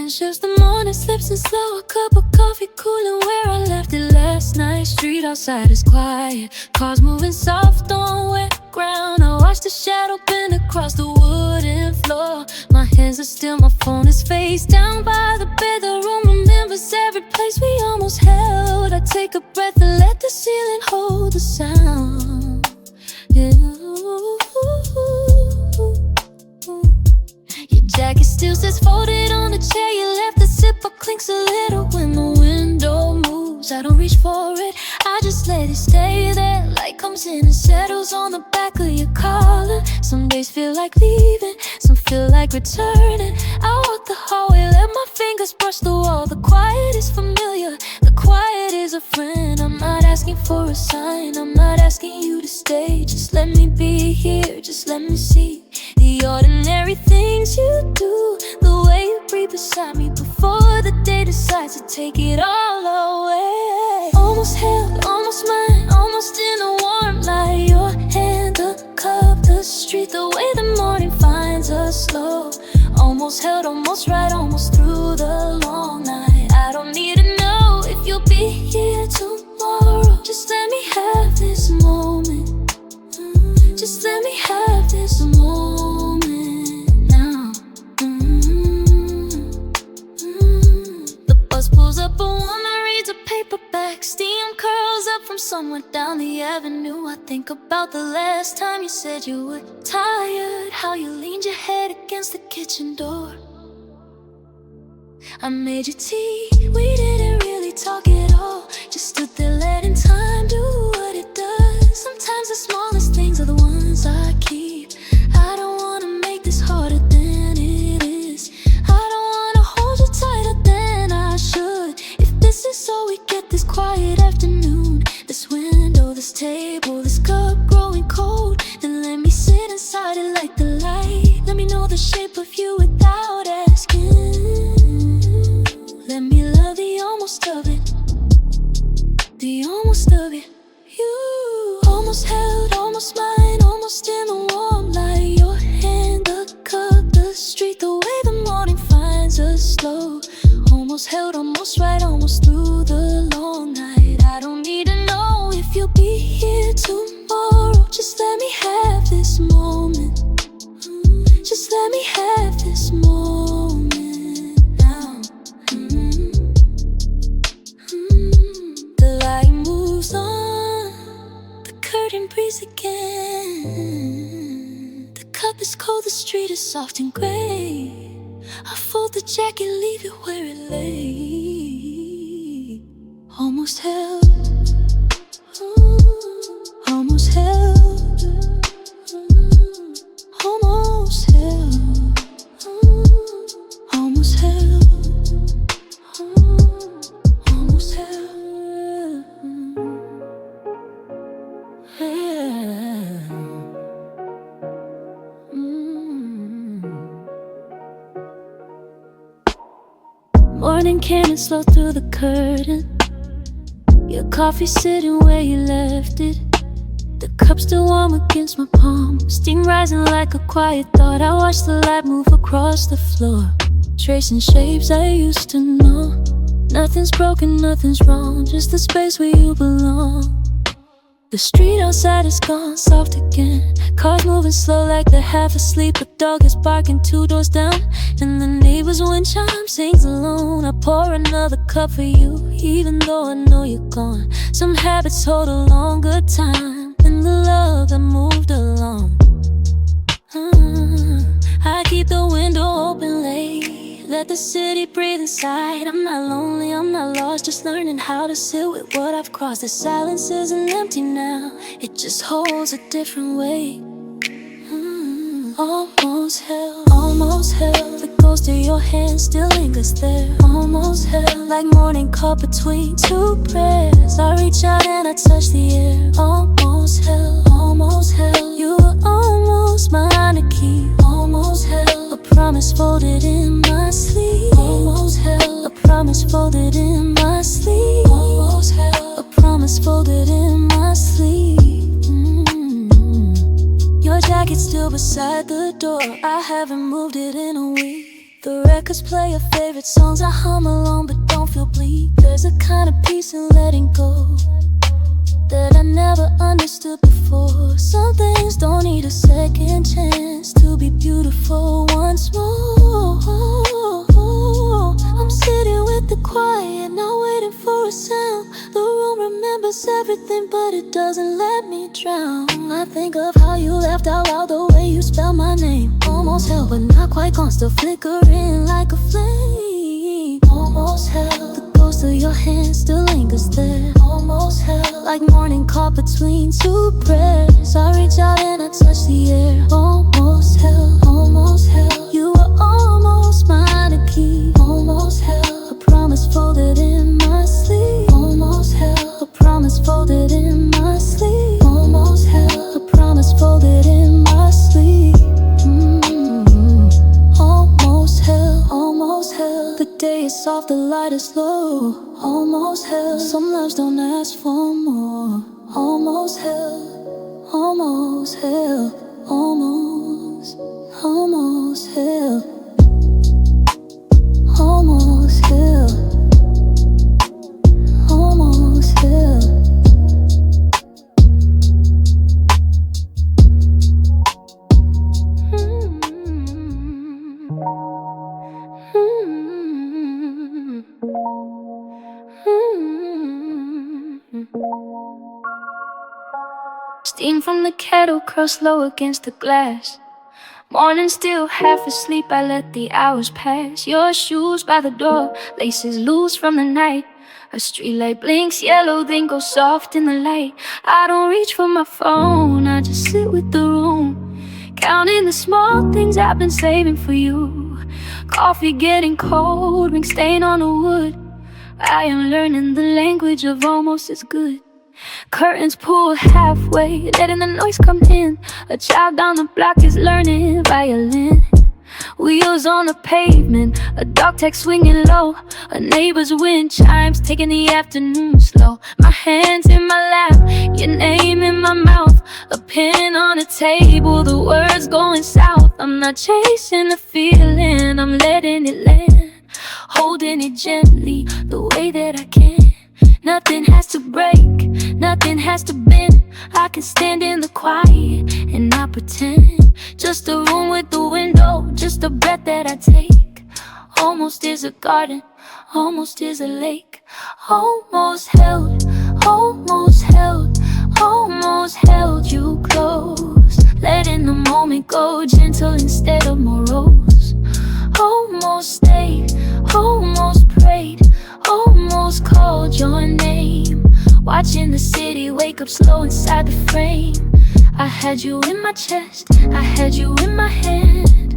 Friendships, the morning slips in slow. A cup of coffee cooling where I left it last night. Street outside is quiet, cars moving soft on wet ground. I watch the shadow bend across the wooden floor. My hands are still, my phone is face down by the bed. The room remembers every place we almost held. I take a breath and let the ceiling hold the sound. Yeah. Your jacket still sits folded on the chair you left. The zipper clinks a little when the window moves. I don't reach for it, I just let it stay there. Light comes in and settles on the back of your collar. Some days feel like leaving, some feel like returning. I walk the hallway, let my fingers brush the wall. The quiet is familiar, the quiet is a friend. I'm not asking for a sign, I'm not asking you to stay. Just let me be here, just let me see the ordinary things you do, the way you breathe beside me before the day decides to take it all away. Almost held, almost mine, almost in a warm light. Your hand, the cup, the street, the way the morning finds us slow. Almost held, almost right, almost through the long night. I don't need to know if you'll be here tomorrow. Just let me have this moment. Just let me have this moment now. The bus pulls up, a woman reads a paperback. Steam curls up from somewhere down the avenue. I think about the last time you said you were tired, how you leaned your head against the kitchen door. I made you tea, we didn't really talk at all. Just stood there letting time do what it does. Sometimes the smallest things are the ones I keep. I don't wanna make this harder than it is. I don't wanna hold you tighter than I should. If this is all we get this quiet afternoon, this window, this table, this cup growing cold, then let me sit inside it like the light. Let me know the shape of you without asking. Let me love the almost of it, the almost of it. You almost held, almost mine, almost in a warm light. Your hand, the cup, the street, the way the morning finds us slow. Almost held, almost right, almost through the long night. I don't need to know if you'll be here tomorrow. Just let me have this moment. Just let me have this moment now. The light moves on, the curtain breathes again. The cup is cold, the street is soft and gray. I fold the jacket, leave it where it lay. Almost held, almost held, almost held, almost held, almost held. Morning candle slow through the curtain. Your coffee sitting where you left it. The cup still warm against my palm. Steam rising like a quiet thought. I watch the light move across the floor, tracing shapes I used to know. Nothing's broken, nothing's wrong, just the space where you belong. The street outside is gone, soft again. Cars moving slow like they're half asleep. A dog is barking 2 doors down, and the neighbor's wind chime sings alone. I pour another cup for you, even though I know you're gone. Some habits hold a longer time than the love that moved along. I keep the window open late, let the city breathe inside. I'm not lonely, I'm not lost, just learning how to sit with what I've crossed. The silence isn't empty now, it just holds a different weight. Almost held, almost held. The ghost of your hand still lingers there. Almost held, like morning caught between 2 prayers. I reach out and I touch the air. Almost held, almost held. You were almost mine to keep. Almost held, a promise folded in my sleeve. Almost held, a promise folded in my sleeve. Almost held, a promise folded in my sleeve. Your jacket's still beside the door, I haven't moved it in a week. The records play your favorite songs, I hum along but don't feel bleak. There's a kind of peace in letting go that I never understood before. Some things don't need a second chance to be beautiful once more. I'm sitting with the quiet, not waiting for a sound. The room remembers everything, but it doesn't let me drown. I think of how you laughed out loud, the way you spelled my name. Almost hell, but not quite gone, still flickering like a flame. Almost hell, the ghost of your hand still lingers there. Almost hell, like morning caught between two prayers. I reach out and I touch the air. Almost hell, almost hell. You were almost mine to keep. Almost hell, a promise folded in my sleep. Almost hell, a promise folded in my sleep. Almost hell, a promise folded in my sleep. Almost hell, almost hell. The day is soft, the light is low. Almost hell, some loves don't ask for more. Almost hell, almost hell, almost, almost hell, almost hell, almost hell. Steam from the kettle curls low against the glass. Morning still half asleep, I let the hours pass. Your shoes by the door, laces loose from the night. A streetlight blinks yellow, then goes soft in the light. I don't reach for my phone, I just sit with the room, counting the small things I've been saving for you. Coffee getting cold, ring stain on the wood. I am learning the language of almost as good. Curtains pulled halfway, letting the noise come in. A child down the block is learning violin. Wheels on the pavement, a dog tag swinging low. A neighbor's wind chimes, taking the afternoon slow. My hands in my lap, your name in my mouth. A pen on the table, the words going south. I'm not chasing the feeling, I'm letting it land. Holding it gently, the way that I can. Nothing has to break, nothing has to bend. I can stand in the quiet and not pretend. Just a room with the window, just a breath that I take. Almost is a garden, almost is a lake. Almost held, almost held, almost held you close. Letting the moment go gentle instead of morose. Almost stayed, almost prayed, almost called your name. Watching the city wake up slow inside the frame. I had you in my chest, I had you in my hand.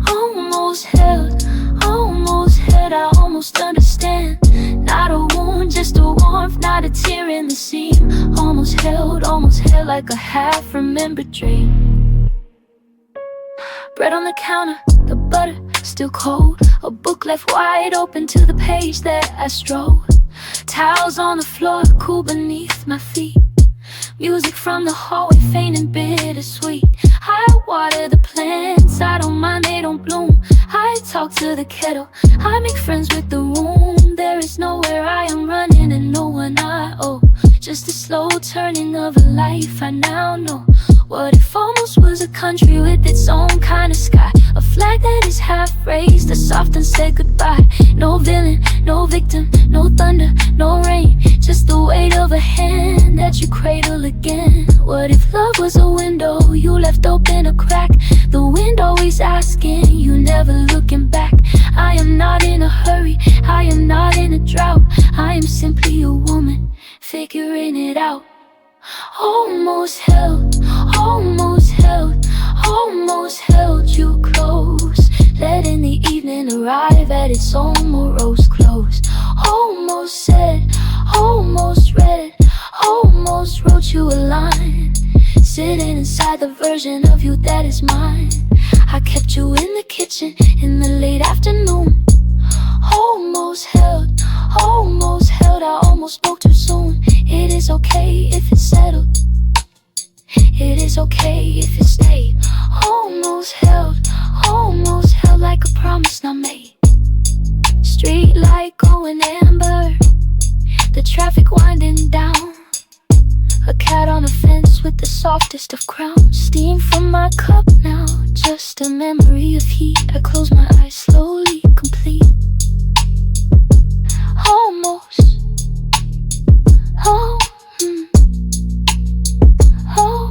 Almost held, I almost understand. Not a wound, just a warmth, not a tear in the seam. Almost held like a half-remembered dream. Bread on the counter, the butter still cold. A book left wide open to the page that I strolled. Towels on the floor, cool beneath my feet. Music from the hallway, faint and bittersweet. I water the plants, I don't mind, they don't bloom. I talk to the kettle, I make friends with the room. There is nowhere I am running and no one I owe. Just a slow turning of a life I now know. What if almost was a country with its own kind of sky? A flag that is half raised, a soft and said goodbye. No villain, no victim, no thunder, no rain. Just the weight of a hand that you cradle again. What if love was a window you left open a crack? The wind always asking, you never looking back. I am not in a hurry, I am not in a drought. I am simply a woman, figuring it out. Almost held, almost held, almost held you close. Letting the evening arrive at its own morose close. Almost said, almost read, almost wrote you a line. Sitting inside the version of you that is mine. I kept you in the kitchen in the late afternoon. Almost held, I almost spoke too soon. It is okay if it's settled. It is okay if it stay. Almost held like a promise not made. Street light going amber, the traffic winding down. A cat on a fence with the softest of crowns. Steam from my cup now, just a memory of heat. I close my eyes slowly, complete. Almost. Oh, oh,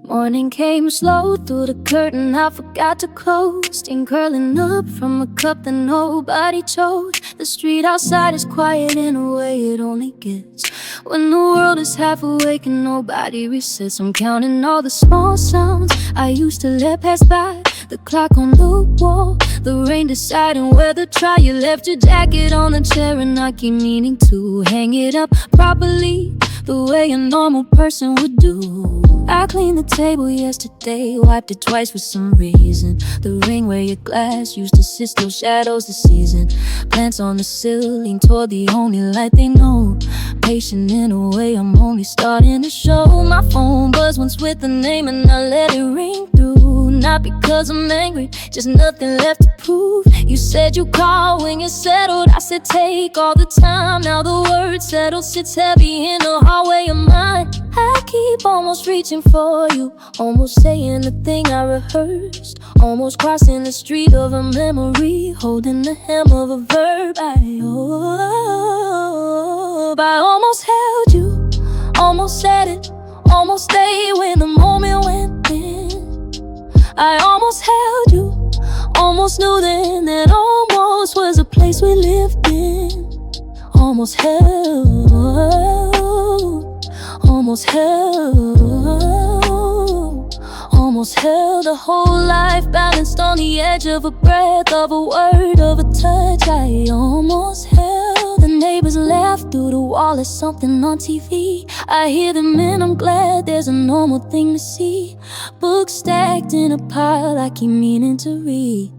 Morning came slow through the curtain I forgot to close. Steam curling up from a cup that nobody chose. The street outside is quiet in a way it only gets when the world is half awake and nobody resets. I'm counting all the small sounds I used to let pass by. The clock on the wall, the rain deciding whether to try. You left your jacket on the chair and I keep meaning to hang it up properly, the way a normal person would do. I cleaned the table yesterday, wiped it twice for some reason. The ring where your glass used to sit still shadows the season. Plants on the ceiling toward the only light they know. Patient in a way I'm only starting to show. My phone buzzed once with the name and I let it ring through. Not because I'm angry, just nothing left to prove. You said you call when you're settled. I said take all the time. Now the word settled sits heavy in the hallway of mine. I keep almost reaching for you, almost saying the thing I rehearsed, almost crossing the street of a memory, holding the hem of a verb I almost held you, almost said it, almost stayed when the moment went in. I almost held you, almost knew then that almost was a place we lived in. Almost held, almost held, almost held a whole life balanced on the edge of a breath, of a word, of a touch. I almost held. The neighbors laugh through the wall at something on TV. I hear them and I'm glad there's a normal thing to see. Books stacked in a pile I keep meaning to read.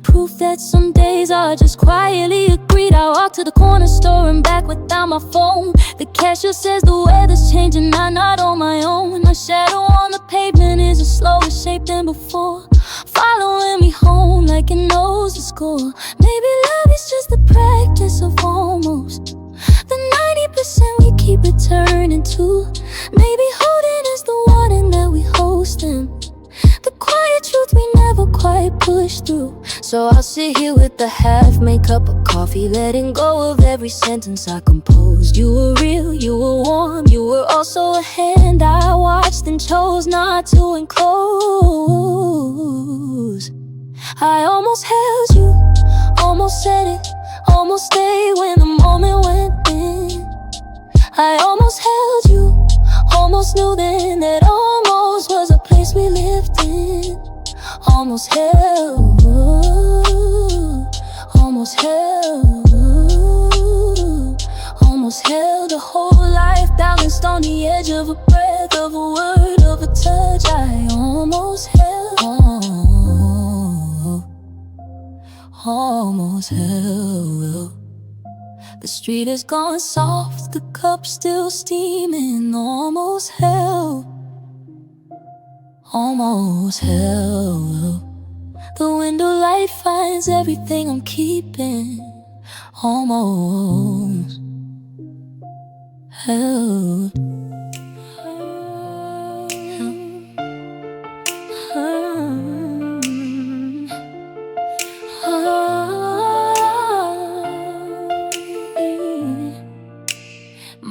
Proof that some days are just quietly agreed. I walk to the corner store and back without my phone. The cashier says the weather's changing, I'm not on my own. A shadow on the pavement is a slower shape than before, following me home like it knows the score. Maybe love is just the practice of almost, the 90% we keep returning to. Maybe holding is the one and that we host them, the quiet truth we never quite push through. So I'll sit here with the half-made cup of coffee, letting go of every sentence I composed. You were real, you were warm, you were also a hand I watched and chose not to enclose. I almost held you, almost said it, almost stayed when the moment went in. I almost held you, almost knew then that almost was a place we lived in. Almost held, almost held, almost held a whole life balanced on the edge of a breath, of a word, of a touch. I almost held, almost held. The street is gone soft, the cup's still steaming. Almost held, almost held. The window light finds everything I'm keeping. Almost held.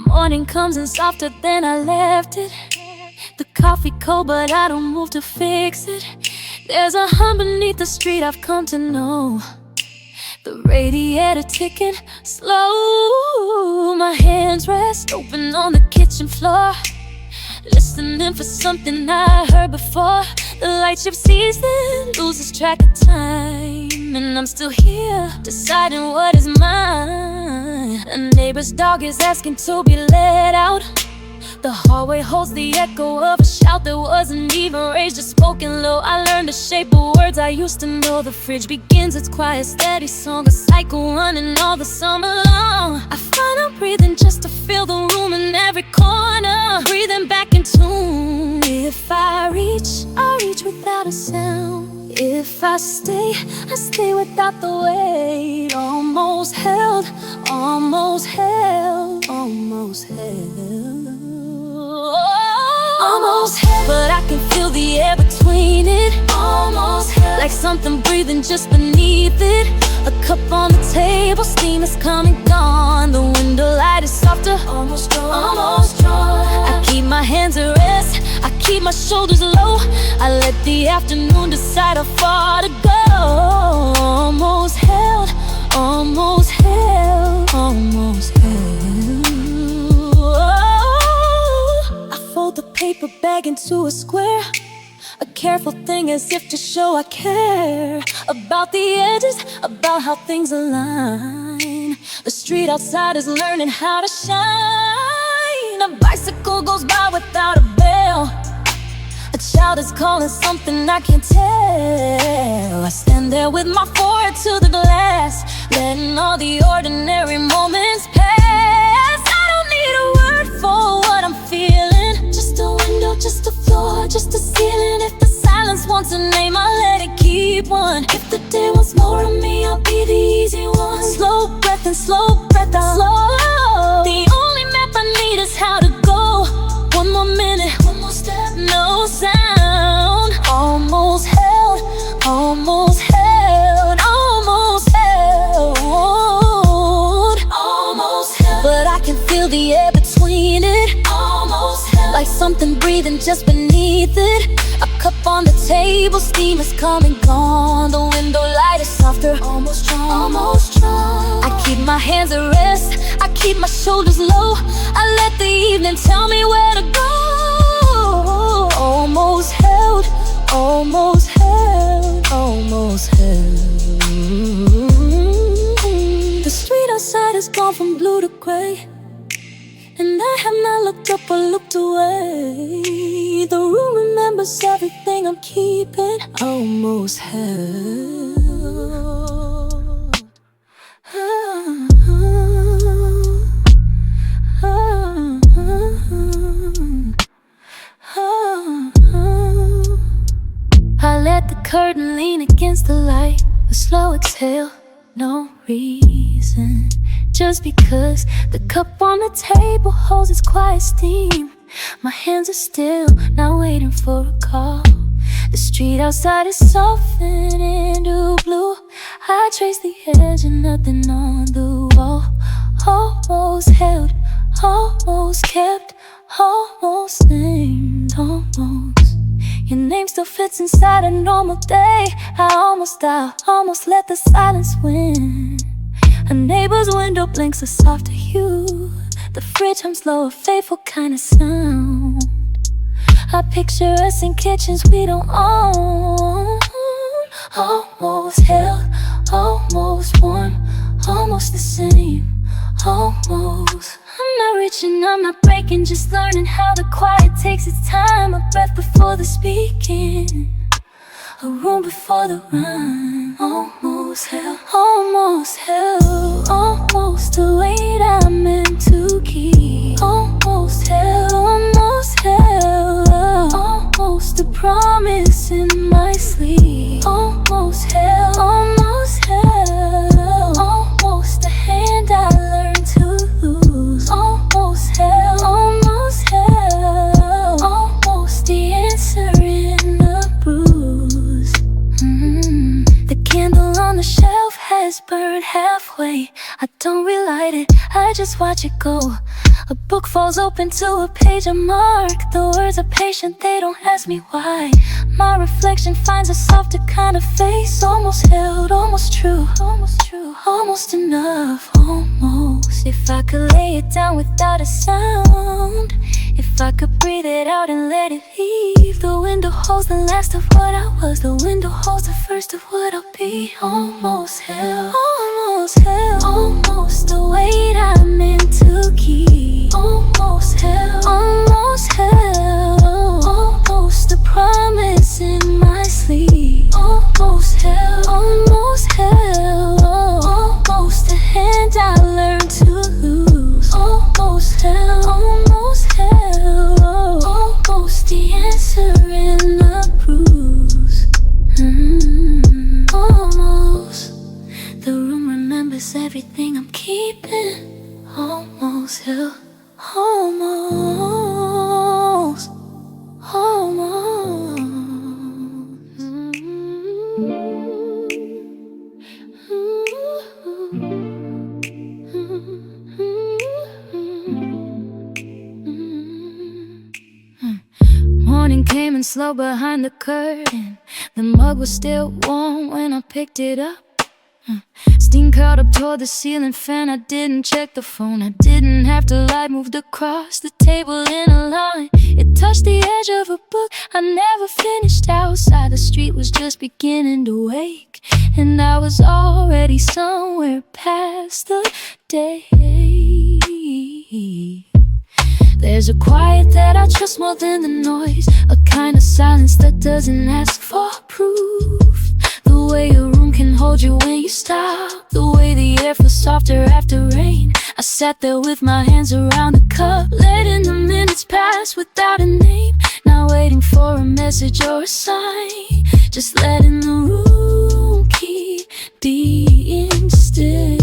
Morning comes in softer than I left it. The coffee cold but I don't move to fix it. There's a hum beneath the street I've come to know. The radiator ticking slow. My hands rest open on the kitchen floor, listening for something I heard before. The light shift season loses track of time, and I'm still here deciding what is mine. A neighbor's dog is asking to be let out. The hallway holds the echo of a shout that wasn't even raised, just spoken low. I learned the shape of words I used to know. The fridge begins its quiet, steady song, a cycle running all the summer long. I find I'm breathing just to feel the room in every corner, breathing back in tune. If I reach without a sound. If I stay without the weight. Almost held, almost held, almost held, almost held. But I can feel the air between it. Almost held, like something breathing just beneath it. A cup on the table, steam is coming, gone. The window light is softer, almost drawn, almost drawn. I keep my hands at rest, I keep my shoulders low. I let the afternoon decide how far to go. Almost held, almost held, almost held. I fold the paper bag into a square, a careful thing as if to show I care about the edges, about how things align. The street outside is learning how to shine. A bicycle goes by without a bell. A child is calling something I can't tell. I stand there with my forehead to the glass, letting all the ordinary moments pass. I don't need a word for what I'm feeling. Just a window, just a floor, just a ceiling. If the silence wants a name, I'll let it keep one. If the day wants more of me, I'll be the easy one. Slow breath in, slow breath out, slow. The only map I need is how to go. One more minute, one more step, no sound. Almost held, almost held, almost held, almost held. But I can feel the air between it. Almost held, like something breathing just beneath it. A cup on the table, steam is coming, gone. The window light is softer, almost drawn, almost drawn. I keep my hands at rest, I keep my shoulders low. I let the evening tell me where to go. Almost held, almost held, almost held. The street outside has gone from blue to gray, and I have not looked up or looked away. The room remembers everything I'm keeping. Almost held. I let the curtain lean against the light, a slow exhale, no reason. Just because the cup on the table holds its quiet steam. My hands are still, not waiting for a call. The street outside is softened into blue. I trace the edge and nothing on the wall. Almost held, almost kept, almost named, almost. Your name still fits inside a normal day. I almost let the silence win. A neighbor's window blinks a softer hue. The fridge hums low, a faithful kind of sound. I picture us in kitchens we don't own. Almost held, almost warm, almost the same, almost. I'm not reaching, I'm not breaking, just learning how the quiet takes its time. A breath before the speaking, a room before the rhyme. Almost held, almost held, almost the weight I meant to keep. Almost held, almost held, almost the promise in my sleep. Almost held, almost held, almost the hand I learned to lose. Almost held, almost held, almost the answer in the bruise. The candle on the shelf has burned halfway. I don't relight it, I just watch it go. A book falls open to a page I mark. The words are patient, they don't ask me why. My reflection finds a softer kind of face. Almost held, almost true, almost true, almost enough, almost. If I could lay it down without a sound, if I could breathe it out and let it leave. The window holds the last of what I was. The window holds the first of what I'll be. Almost held, almost held, almost the weight I meant to keep. Almost held, almost almost held, almost. Morning came and slow behind the curtain. The mug was still warm when I picked it up. Steam curled up toward the ceiling fan. I didn't check the phone. I didn't have to light moved across the table in a line. It touched the edge of a book I never finished. Outside the street was just beginning to wake, and I was already somewhere past the day. There's a quiet that I trust more than the noise, a kind of silence that doesn't ask for proof. The way a room can hold you when you stop, the way the air feels softer after rain. I sat there with my hands around the cup, letting the minutes pass without a name. Not waiting for a message or a sign, just letting the room keep being still.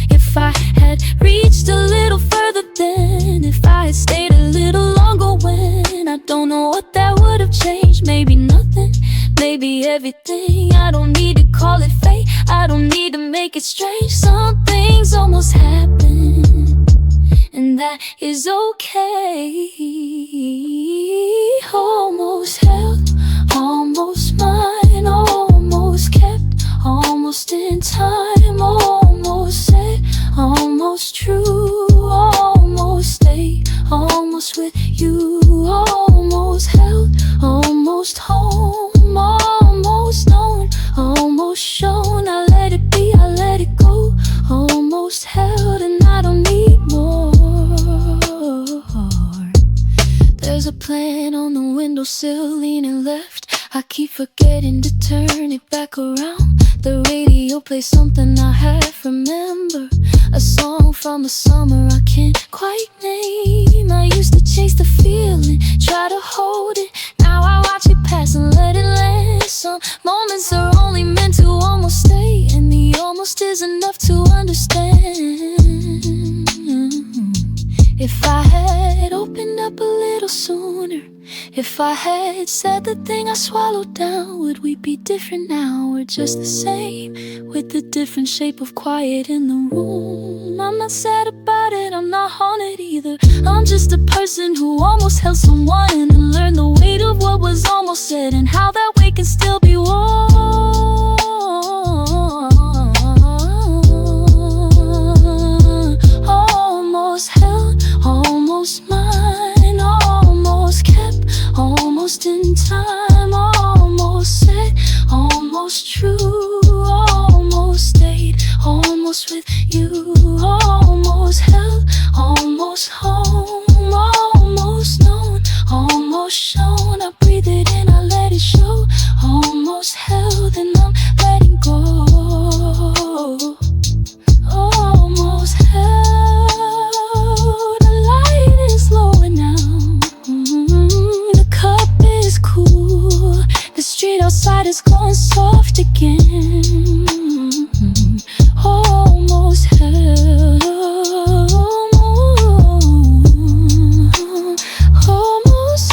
If I had reached a little further then, if I had stayed a little longer when, I don't know what that would have changed. Maybe nothing, maybe everything. I don't need to call it fate, I don't need to make it strange. Some things almost happen, and that is okay. Almost held, almost mine, almost kept, almost in time, almost said, almost true, almost stayed, almost with you, almost held, almost home, almost known, almost shown. I let it be, I let it go, almost held, and I don't need more. There's a plant on the windowsill leaning left, I keep forgetting to turn it back around. The radio plays something I half remember, a song from a summer I can't quite name. I used to chase the feeling, try to hold it. Now I watch it pass and let it land. Some moments are only meant to almost stay, and the almost is enough to understand. If I had opened up a little sooner, if I had said the thing I swallowed down, would we be different now? We're just the same, with a different shape of quiet in the room. I'm not sad about it, I'm not haunted either. I'm just a person who almost held someone and learned the weight of what was almost said, and how that weight can still be worn. Almost held, almost mine, almost kept, almost in time, almost said, almost true, almost stayed, almost with you, almost held, almost home, almost known, almost shown. I breathe it in, I let it show, almost held, and I'm letting go. Almost held, the light is lower now, the cup is cool, the street outside is going soft again. Almost held, almost, almost.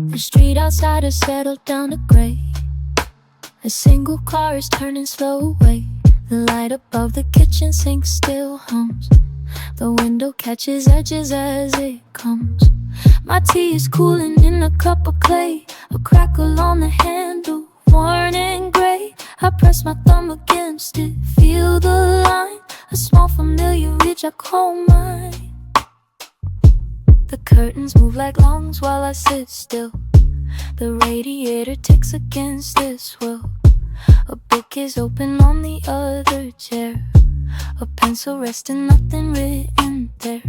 The street outside has settled down to gray. A single car is turning slow away. The light above the kitchen sink still hums. The window catches edges as it comes. My tea is cooling in a cup of clay. A crackle on the handle, worn and gray. I press my thumb against it, feel the line. A small familiar ridge I call mine. The curtains move like lungs while I sit still. The radiator ticks against this will. A book is open on the other chair. A pencil resting, nothing written there.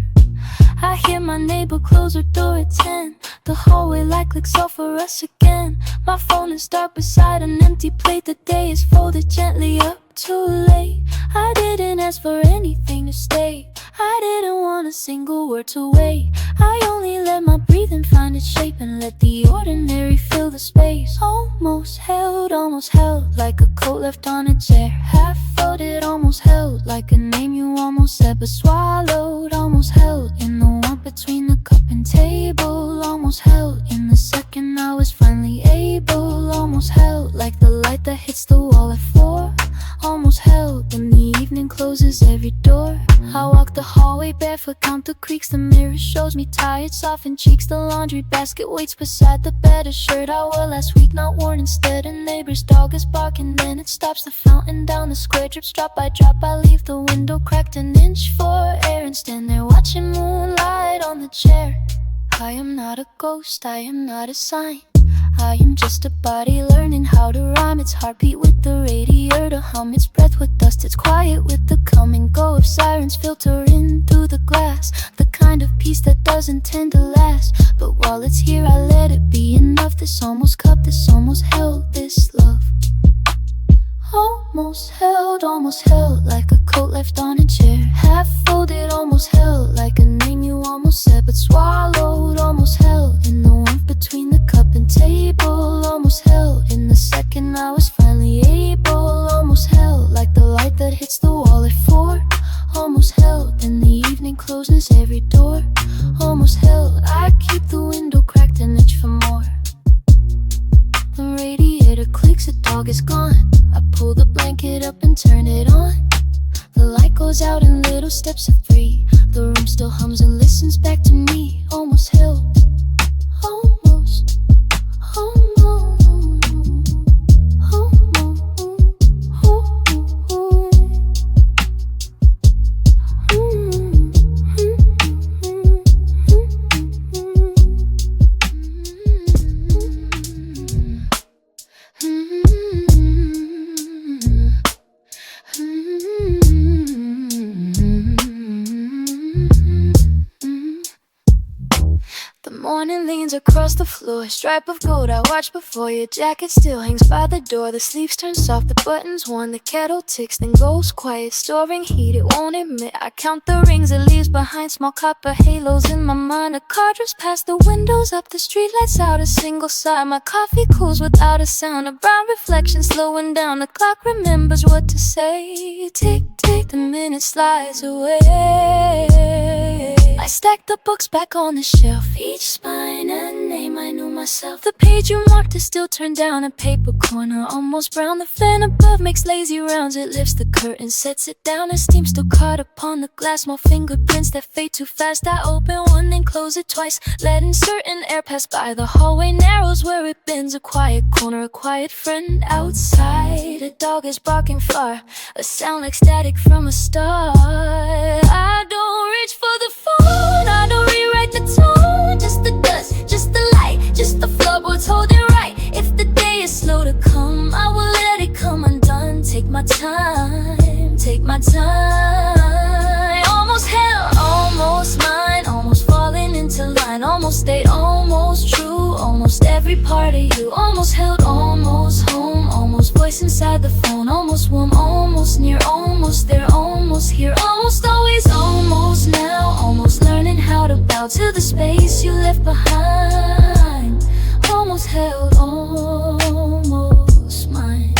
I hear my neighbor close her door at 10. The hallway light clicks off for us again. My phone is dark beside an empty plate. The day is folded gently up, too late. ask for anything to stay. I didn't want a single word to wait. I only let my breathing find its shape and let the ordinary fill the space. Almost held like a coat left on a chair. Half folded, almost held like a name you almost said but swallowed. Almost held in the warmth between the cup and table. Almost held in the second I was finally able. Almost held like the light that hits the wall at 4. Almost held when the evening closes every door. I walk the hallway barefoot, count the creaks. The mirror shows me tired, softened cheeks. The laundry basket waits beside the bed. A shirt I wore last week, not worn instead. A neighbor's dog is barking, then it stops. The fountain down the square drips drop by drop. I leave the window cracked an inch for air and stand there watching moonlight on the chair. I am not a ghost, I am not a sign. I am just a body learning how to rhyme. Its heartbeat with the radiator to hum. Its breath with dust, it's quiet with the come and go of sirens filtering through the glass. The kind of peace that doesn't tend to last. But while it's here I let it be enough. This almost cup, this almost held, this love. Almost held like a coat left on a chair. Half folded, almost held like a name you almost said but swallowed. Almost held in the warmth between the cup and table. Almost held in the second I was finally able. Almost held like the light that hits the wall at 4. Almost held in the evening closes every door. Almost held, I keep the window cracked and itch for more. The radiator clicks, the dog is gone. I pull the blanket up and turn it on. The light goes out in little steps of 3. The room still hums and listens back to me. Almost held, almost, almost, morning leans across the floor, a stripe of gold I watch before. Your jacket still hangs by the door. The sleeves turn soft, the buttons worn. The kettle ticks, then goes quiet, storing heat it won't admit. I count the rings it leaves behind, small copper halos in my mind. A car drifts past the windows, up the street lights out a single side. My coffee cools without a sound, a brown reflection slowing down. The clock remembers what to say. Tick, tick, the minute slides away. I stack the books back on the shelf, each spine a name I knew myself. The page you marked is still turned down, a paper corner almost brown. The fan above makes lazy rounds, it lifts the curtain, sets it down. The steam still caught upon the glass, small fingerprints that fade too fast. I open one then close it twice, letting certain air pass by. The hallway narrows where it bends, a quiet corner, a quiet friend outside. A dog is barking far, a sound like static from a star. I don't reach for the phone, I don't rewrite the tone. Just the dust, just the light, just the floorboards holding right. If the day is slow to come, I will let it come undone. Take my time, take my time. Almost held, almost mine, almost falling into line. Almost stayed, almost true, almost every part of you. Almost held, almost home, almost voice inside the phone. Almost warm, almost near, almost there, almost here. Almost always, almost now, almost learning how to bow to the space you left behind. Almost held, almost mine.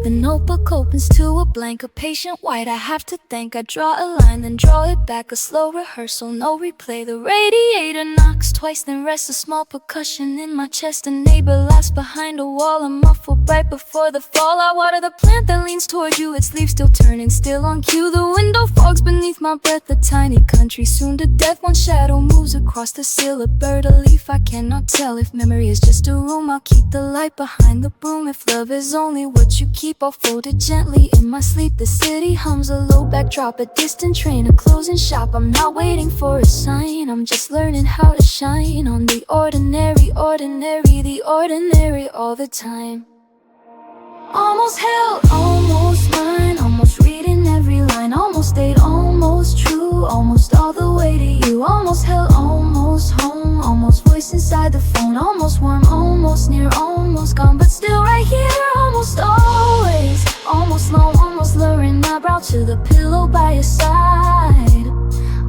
The notebook opens to a blank, a patient white I have to thank. I draw a line, then draw it back, a slow rehearsal, no replay. The radiator knocks twice, then rests, a small percussion in my chest. A neighbor laughs behind a wall, a muffled right before the fall. I water the plant that leans toward you, its leaves still turning, still on cue. The window fogs beneath my breath, a tiny country soon to death. One shadow moves across the sill, a bird, a leaf, I cannot tell. If memory is just a room, I'll keep the light behind the broom. If love is only what you keep, I'll fold it gently in my sleep. The city hums, a low backdrop, a distant train, a closing shop. I'm not waiting for a sign, I'm just learning how to shine on the ordinary, ordinary, the ordinary all the time. Almost held, almost mine, almost reading every line. Almost stayed, almost true, almost all the way to you. Almost held, almost home, almost voice inside the phone. Almost warm, almost near, almost gone, but still right here. Almost always, almost out to the pillow by your side.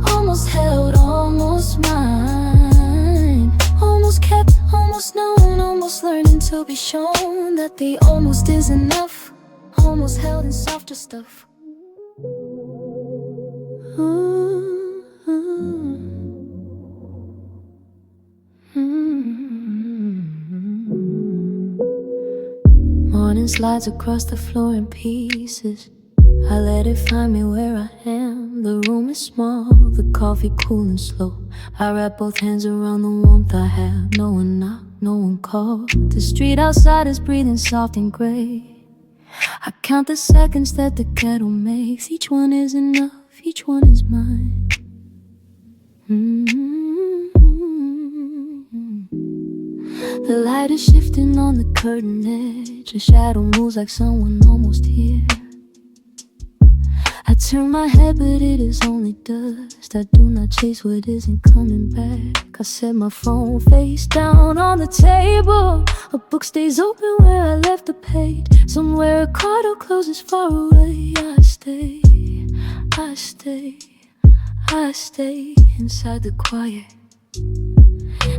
Almost held, almost mine. Almost kept, almost known, almost learning to be shown that the almost is enough. Almost held in softer stuff. Morning slides across the floor in pieces. I let it find me where I am. The room is small, the coffee cool and slow. I wrap both hands around the warmth I have. No one knocked, no one called. The street outside is breathing soft and gray. I count the seconds that the kettle makes. Each one is enough, each one is mine. The light is shifting on the curtain edge. A shadow moves like someone almost here. I turn my head but it is only dust. I do not chase what isn't coming back. I set my phone face down on the table. A book stays open where I left the page. Somewhere a car door closes far away. I stay, I stay, I stay inside the quiet.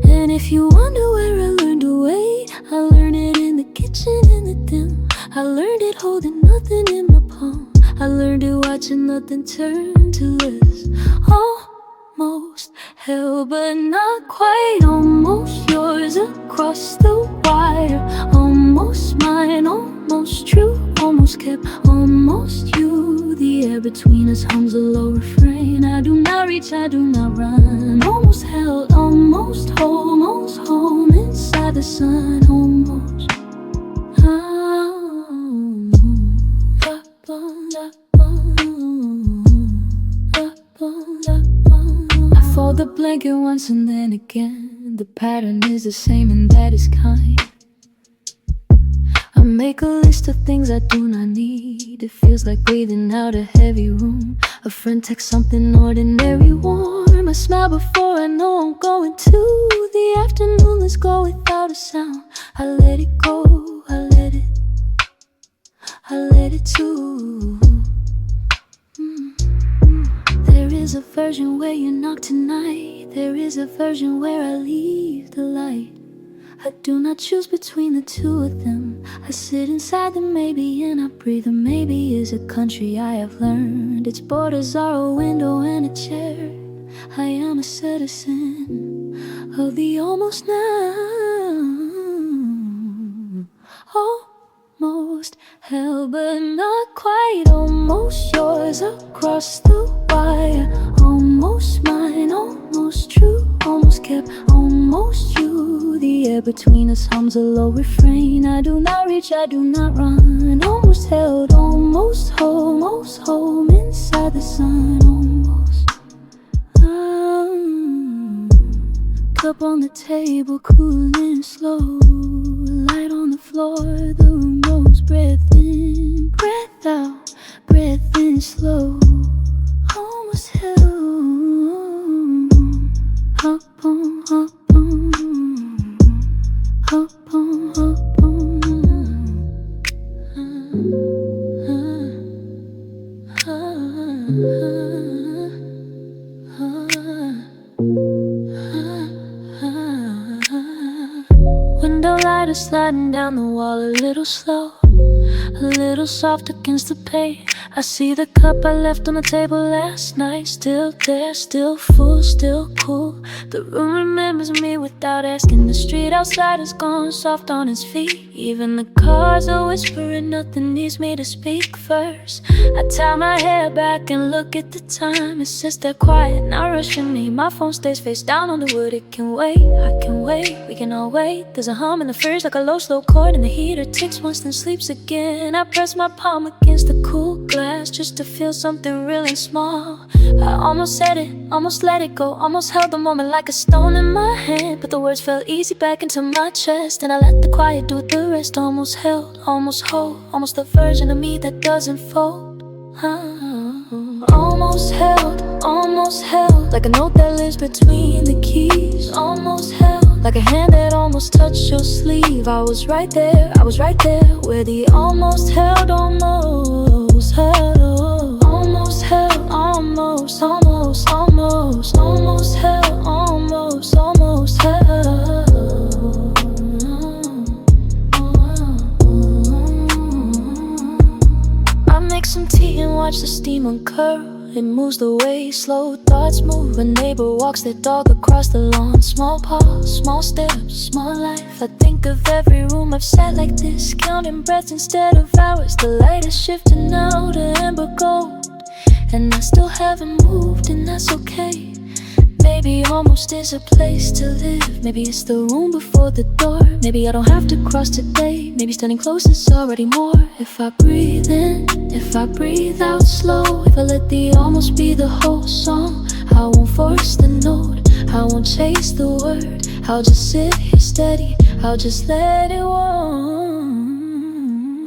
And if you wonder where I learned to wait, I learned it in the kitchen in the dim. I learned it holding nothing in my palm. I learned it watching nothing turn to this. Almost held but not quite. Almost yours across the wire. Almost mine, almost true. Almost kept, almost you. The air between us hums a low refrain. I do not reach, I do not run. Almost held, almost home inside the sun. Almost I fold the blanket once and then again. The pattern is the same and that is kind. I make a list of things I do not need. It feels like breathing out a heavy room. A friend texts something ordinary warm. I smile before I know I'm going to. The afternoon, let's go without a sound. I let it go, I let it too. There is a version where you knock tonight. There is a version where I leave the light. I do not choose between the two of them. I sit inside the maybe and I breathe. The maybe is a country I have learned. Its borders are a window and a chair. I am a citizen of the almost now. Almost held but not quite. Almost yours across the wire. Almost mine, almost true. Almost kept, almost you. The air between us hums a low refrain. I do not reach, I do not run. Almost held, almost home inside the sun. Almost cup on the table, cooling slow. Light on the floor, the room goes. Breath in, breath out, breath in slow. Almost held. Hop on, hop on, hop on, hop on. Window light is sliding down the wall a little slow, a little soft against the pane. I see the cup I left on the table last night. Still there, still full, still cool. The room remembers me without asking. The street outside is gone soft on its feet. Even the cars are whispering, nothing needs me to speak first. I tie my hair back and look at the time. It sits there quiet, not rushing me. My phone stays face down on the wood. It can wait, I can wait, we can all wait. There's a hum in the fridge like a low slow chord, and the heater ticks once then sleeps again. I press my palm against the cool glass just to feel something real and small. I almost said it, almost let it go, almost held the moment like a stone in my hand. But the words fell easy back into my chest, and I let the quiet do the rest. Almost held, almost whole, almost the version of me that doesn't fold. Almost held, like a note that lives between the keys. Almost held, like a hand that almost touched your sleeve. I was right there, where the almost held, almost held. watch the steam uncurl. It moves the way slow thoughts move. A neighbor walks their dog across the lawn. Small paws, small steps, small life. I think of every room I've sat like this, counting breaths instead of hours. The light is shifting now to amber gold, and I still haven't moved, and that's okay. Maybe almost is a place to live. Maybe it's the room before the door. Maybe I don't have to cross today. Maybe standing close is already more. If I breathe in, if I breathe out slow, if I let the almost be the whole song, I won't force the note, I won't chase the word. I'll just sit here steady, I'll just let it warm.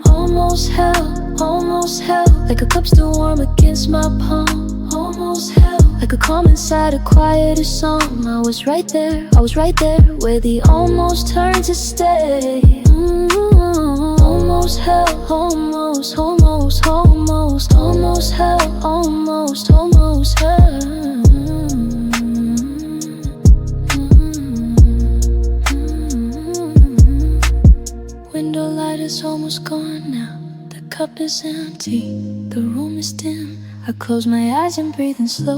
Almost hell, like a cup still warm against my palm. Almost hell, like a calm inside a quieter song. I was right there, where the almost turned to stay. Almost hell, almost hell, almost hell. Window light is almost gone now. The cup is empty, the room is dim. I close my eyes and breathe in slow.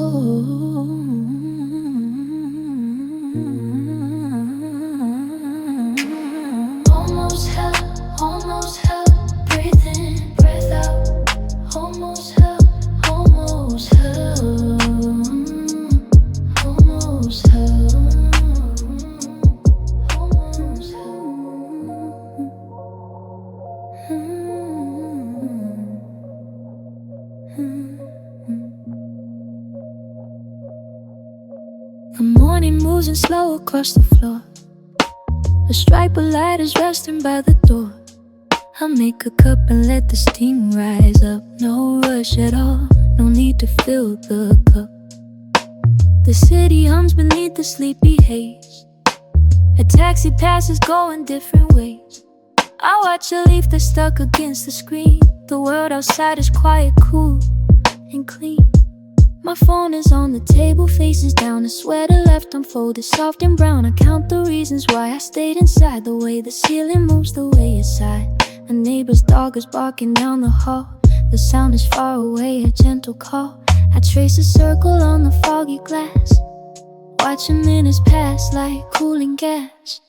Almost hell, breathe in, breath out. Almost hell, almost hell, almost hell, almost hell. The morning moves in slow across the floor. A stripe of light is resting by the door. I make a cup and let the steam rise up. No rush at all, no need to fill the cup. The city hums beneath the sleepy haze. A taxi passes going different ways. I watch a leaf that's stuck against the screen. The world outside is quiet, cool, and clean. My phone is on the table, faces down. A sweater left unfolded, soft and brown. I count the reasons why I stayed inside. The way the ceiling moves, the way it's sighed. A neighbor's dog is barking down the hall. The sound is far away, a gentle call. I trace a circle on the foggy glass, watching minutes pass like cooling gas.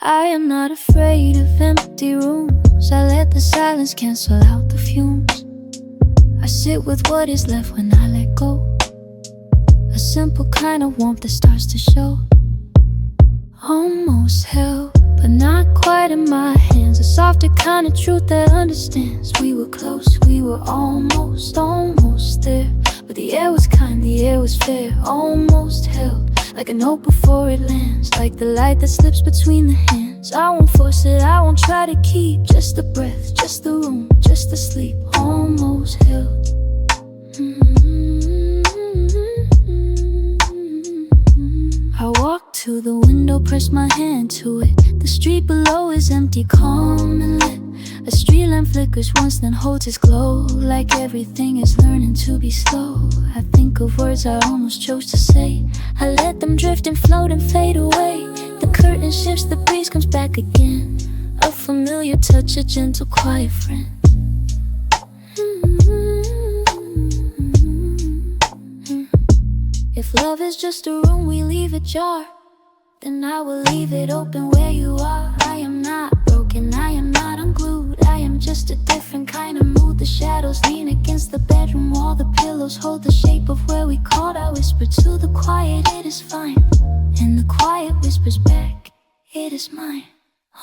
I am not afraid of empty rooms. I let the silence cancel out the fumes. I sit with what is left when I let go. A simple kind of warmth that starts to show. Almost hell, but not quite in my hands. A softer kind of truth that understands. We were close, we were almost there. But the air was kind, the air was fair. Almost held, like a note before it lands. Like the light that slips between the hands. I won't force it, I won't try to keep. Just the breath, just the room, just the sleep. Almost held. I walk to the window, press my hand to it. The street below is empty, calm and lit. A street lamp flickers once, then holds its glow. Like everything is learning to be slow. I think of words I almost chose to say. I let them drift and float and fade away. The curtain shifts, the breeze comes back again. A familiar touch, a gentle, quiet friend. If love is just a room we leave ajar, then I will leave it open where you are. I am not broken, I am not unglued. I am just a different kind of mood. The shadows lean against the bedroom wall. The pillows hold the shape of where we called. I whisper to the quiet, it is fine. And the quiet whispers back, it is mine.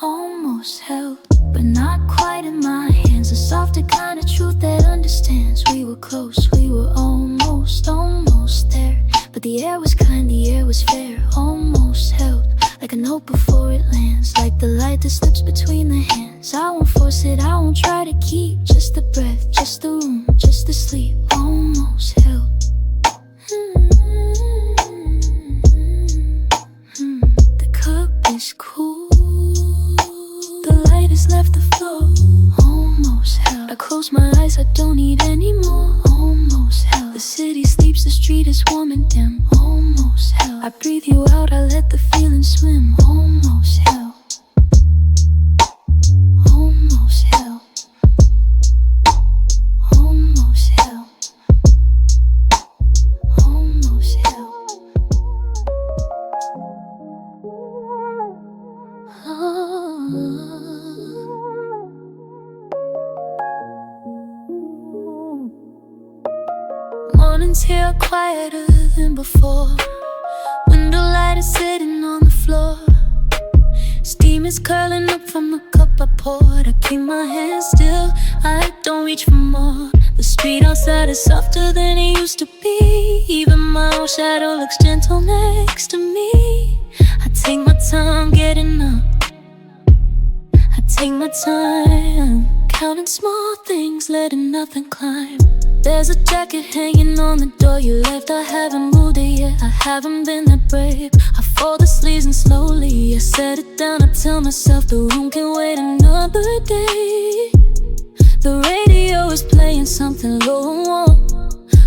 Almost held, but not quite in my hands. A softer kind of truth that understands. We were close, we were almost there. But the air was kind, the air was fair. Almost held, like a note before it lands. Like the light that slips between the hands. I won't force it, I won't try to keep. Just the breath, just the room, just the sleep. Almost held. The cup is cool, the light has left the floor. Almost held. I close my eyes, I don't need any more. Almost held. The city sleeps, the street is warm and dim. Almost held. I breathe you out, I let the feeling swim. Almost held. Almost held. Almost held. mornings here are quieter than before. Window light is sitting on the floor. Steam is curling up from the cup I poured. I keep my hands still, I don't reach for more. The street outside is softer than it used to be. Even my own shadow looks gentle next to me. I take my time getting up, I take my time counting small things, letting nothing climb. There's a jacket hanging on the door you left. I haven't moved it yet, I haven't been that brave. I fold the sleeves and slowly I set it down. I tell myself the room can wait another day. The radio is playing something low and warm.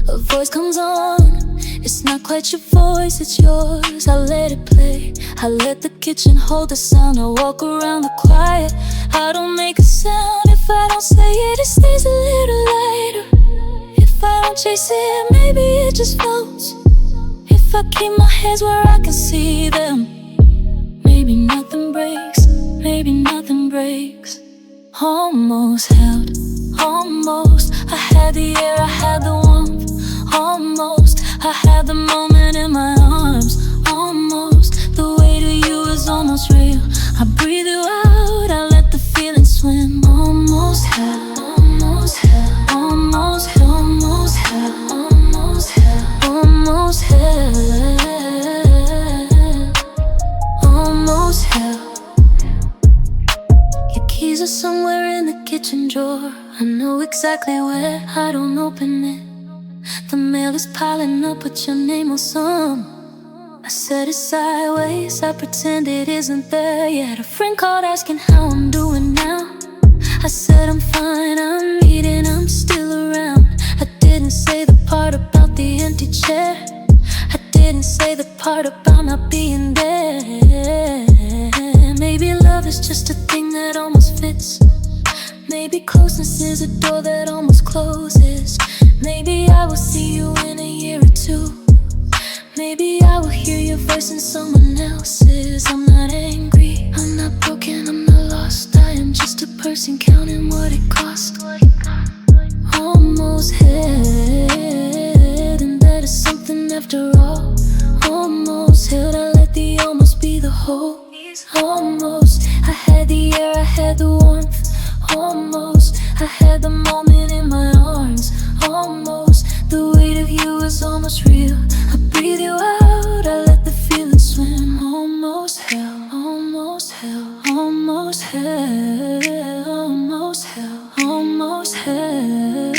A voice comes on, it's not quite your voice, it's yours. I let it play, I let the kitchen hold the sound. I walk around the quiet, I don't make a sound. If I don't say it, it stays a little lighter. If I don't chase it, maybe it just floats. If I keep my hands where I can see them, maybe nothing breaks, maybe nothing breaks. Almost held, almost. I had the air, I had the warmth. Almost, I had the moment in my arms. Almost, the weight of you is almost real. I breathe you out, I let the feeling swim. Almost held, almost held, almost held, almost held, almost held, almost held, almost held. Your keys are somewhere in the kitchen drawer. I know exactly where, I don't open it. The mail is piling up with your name on some. I set it sideways, I pretend it isn't there yet. A friend called asking how I'm doing now. I said I'm fine, I'm eating, I'm still around. I didn't say the part about the empty chair. I didn't say the part about not being there. Maybe love is just a thing that almost fits. Maybe closeness is a door that almost closes. Maybe I will see you in a year or two. Maybe I will hear your voice in someone else's. I'm not angry, I'm not broken, I'm not lost. I am just a person counting what it cost. Almost held, and that is something after all. Almost held, I let the almost be the whole. Almost, I had the air, I had the warmth. Almost, I had the moment in my arms. Almost, the weight of you is almost real. I breathe you out, I let the feeling swim. Almost hell, almost hell, almost hell, almost hell, almost hell,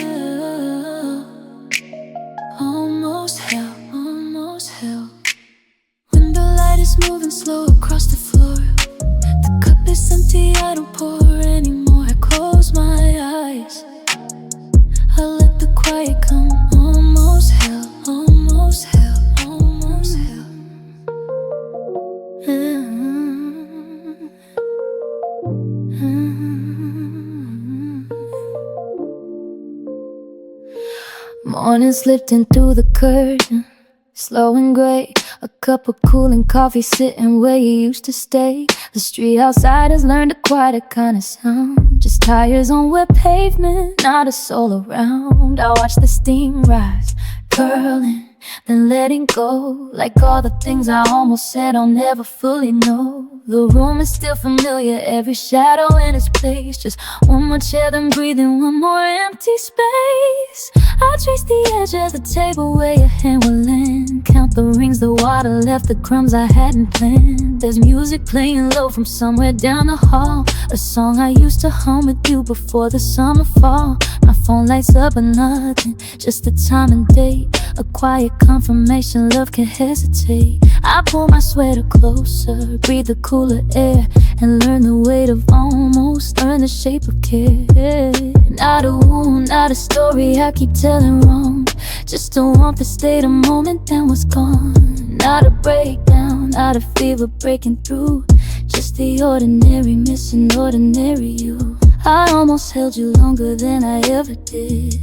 almost hell, almost hell. Window light is moving slow across the floor. The cup is empty, I don't pour anymore. I close my eyes, I let the quiet come. Almost hell, almost hell, almost hell. Morning slipped in through the curtain, slow and gray. A cup of cooling coffee sitting where you used to stay. The street outside has learned a quieter kind of sound. Just tires on wet pavement, not a soul around. I watch the steam rise, curling, then letting go. Like all the things I almost said I'll never fully know. The room is still familiar, every shadow in its place. Just one more chair, then breathing, one more empty space. I trace the edge of the table where your hand will land. Count the rings, the water left, the crumbs I hadn't planned. There's music playing low from somewhere down the hall. A song I used to hum with you before the summer fall. My phone lights up but nothing, just the time and date. A quiet confirmation love can hesitate. I pull my sweater closer, breathe the cooler air, and learn the weight of almost, learn the shape of care. Not a wound, not a story I keep telling wrong. Just a warmth that stayed a moment then was gone. Not a breakdown, not a fever breaking through. Just the ordinary missing ordinary you. I almost held you longer than I ever did.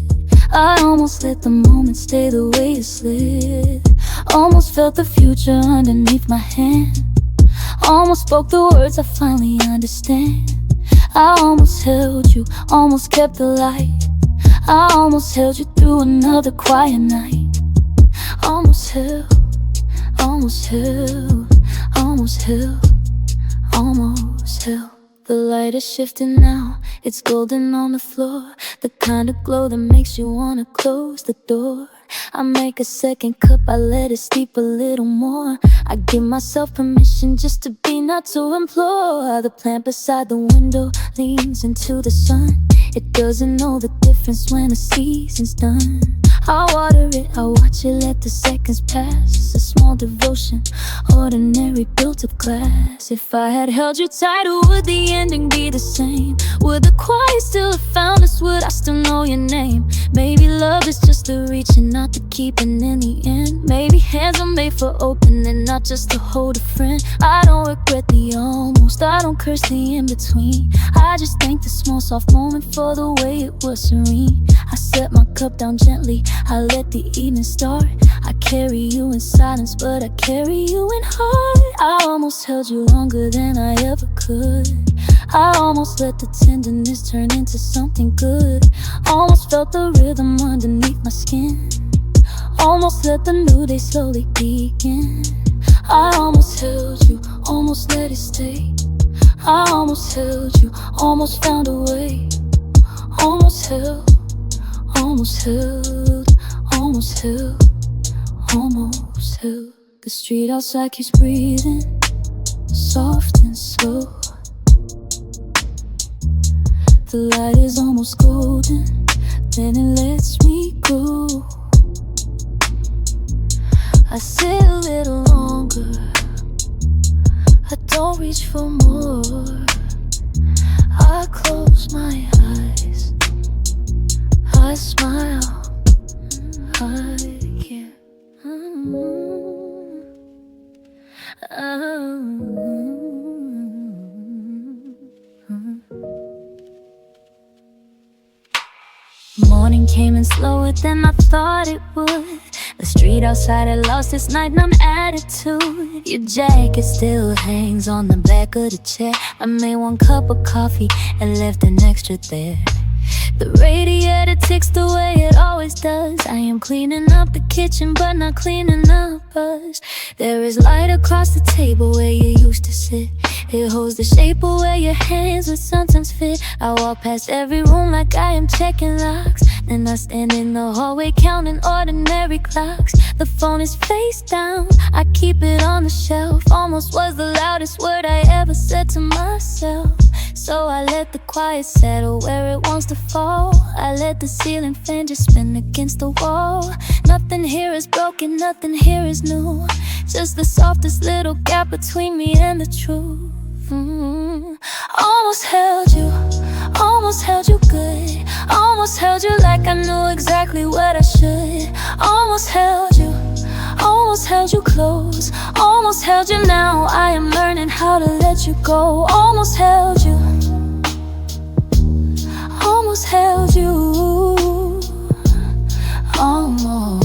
I almost let the moment stay the way it slid. Almost felt the future underneath my hand. Almost spoke the words I finally understand. I almost held you, almost kept the light. I almost held you through another quiet night. almost healed, almost healed, almost healed, almost healed. The light is shifting now, it's golden on the floor, the kind of glow that makes you wanna close the door. I make a second cup, I let it steep a little more. I give myself permission just to be, not to implore. The plant beside the window leans into the sun. It doesn't know the difference when the season's done. I water it, I watch it, let the seconds pass. A small devotion, ordinary built-up glass. If I had held you tighter, would the ending be the same? Would the quiet still have found us? Would I still know your name? Maybe love is just the reaching, not the keeping in the end. Maybe hands are made for opening, not just to hold a friend. I don't regret the almost, I don't curse the in-between. I just thank the small soft moment for the way it was serene. I set my cup down gently, I let the evening start. I carry you in silence, but I carry you in heart. I almost held you longer than I ever could. I almost let the tenderness turn into something good. Almost felt the rhythm underneath my skin. Almost let the new day slowly begin. I almost held you, almost let it stay. I almost held you, almost found a way. Almost held, almost held, almost held, almost held. The street outside keeps breathing, soft and slow. The light is almost golden, then it lets me go. I sit a little longer, I don't reach for more. I close my eyes, I smile, I care. Morning came in slower than I thought it would. The street outside had lost its nighttime attitude. Your jacket still hangs on the back of the chair. I made one cup of coffee and left an extra there. The radiator ticks the way it always does. I am cleaning up the kitchen but not cleaning up us. There is light across the table where you used to sit. It holds the shape of where your hands would sometimes fit. I walk past every room like I am checking locks. Then I stand in the hallway counting ordinary clocks. The phone is face down, I keep it on the shelf. Almost was the loudest word I ever said to myself. So I let the quiet settle where it wants to fall. I let the ceiling fan just spin against the wall. Nothing here is broken, nothing here is new. Just the softest little gap between me and the truth. Almost held you good. Almost held you like I knew exactly what I should. Almost held you close. Almost held you, now I am learning how to let you go. Almost held you, almost held you, almost.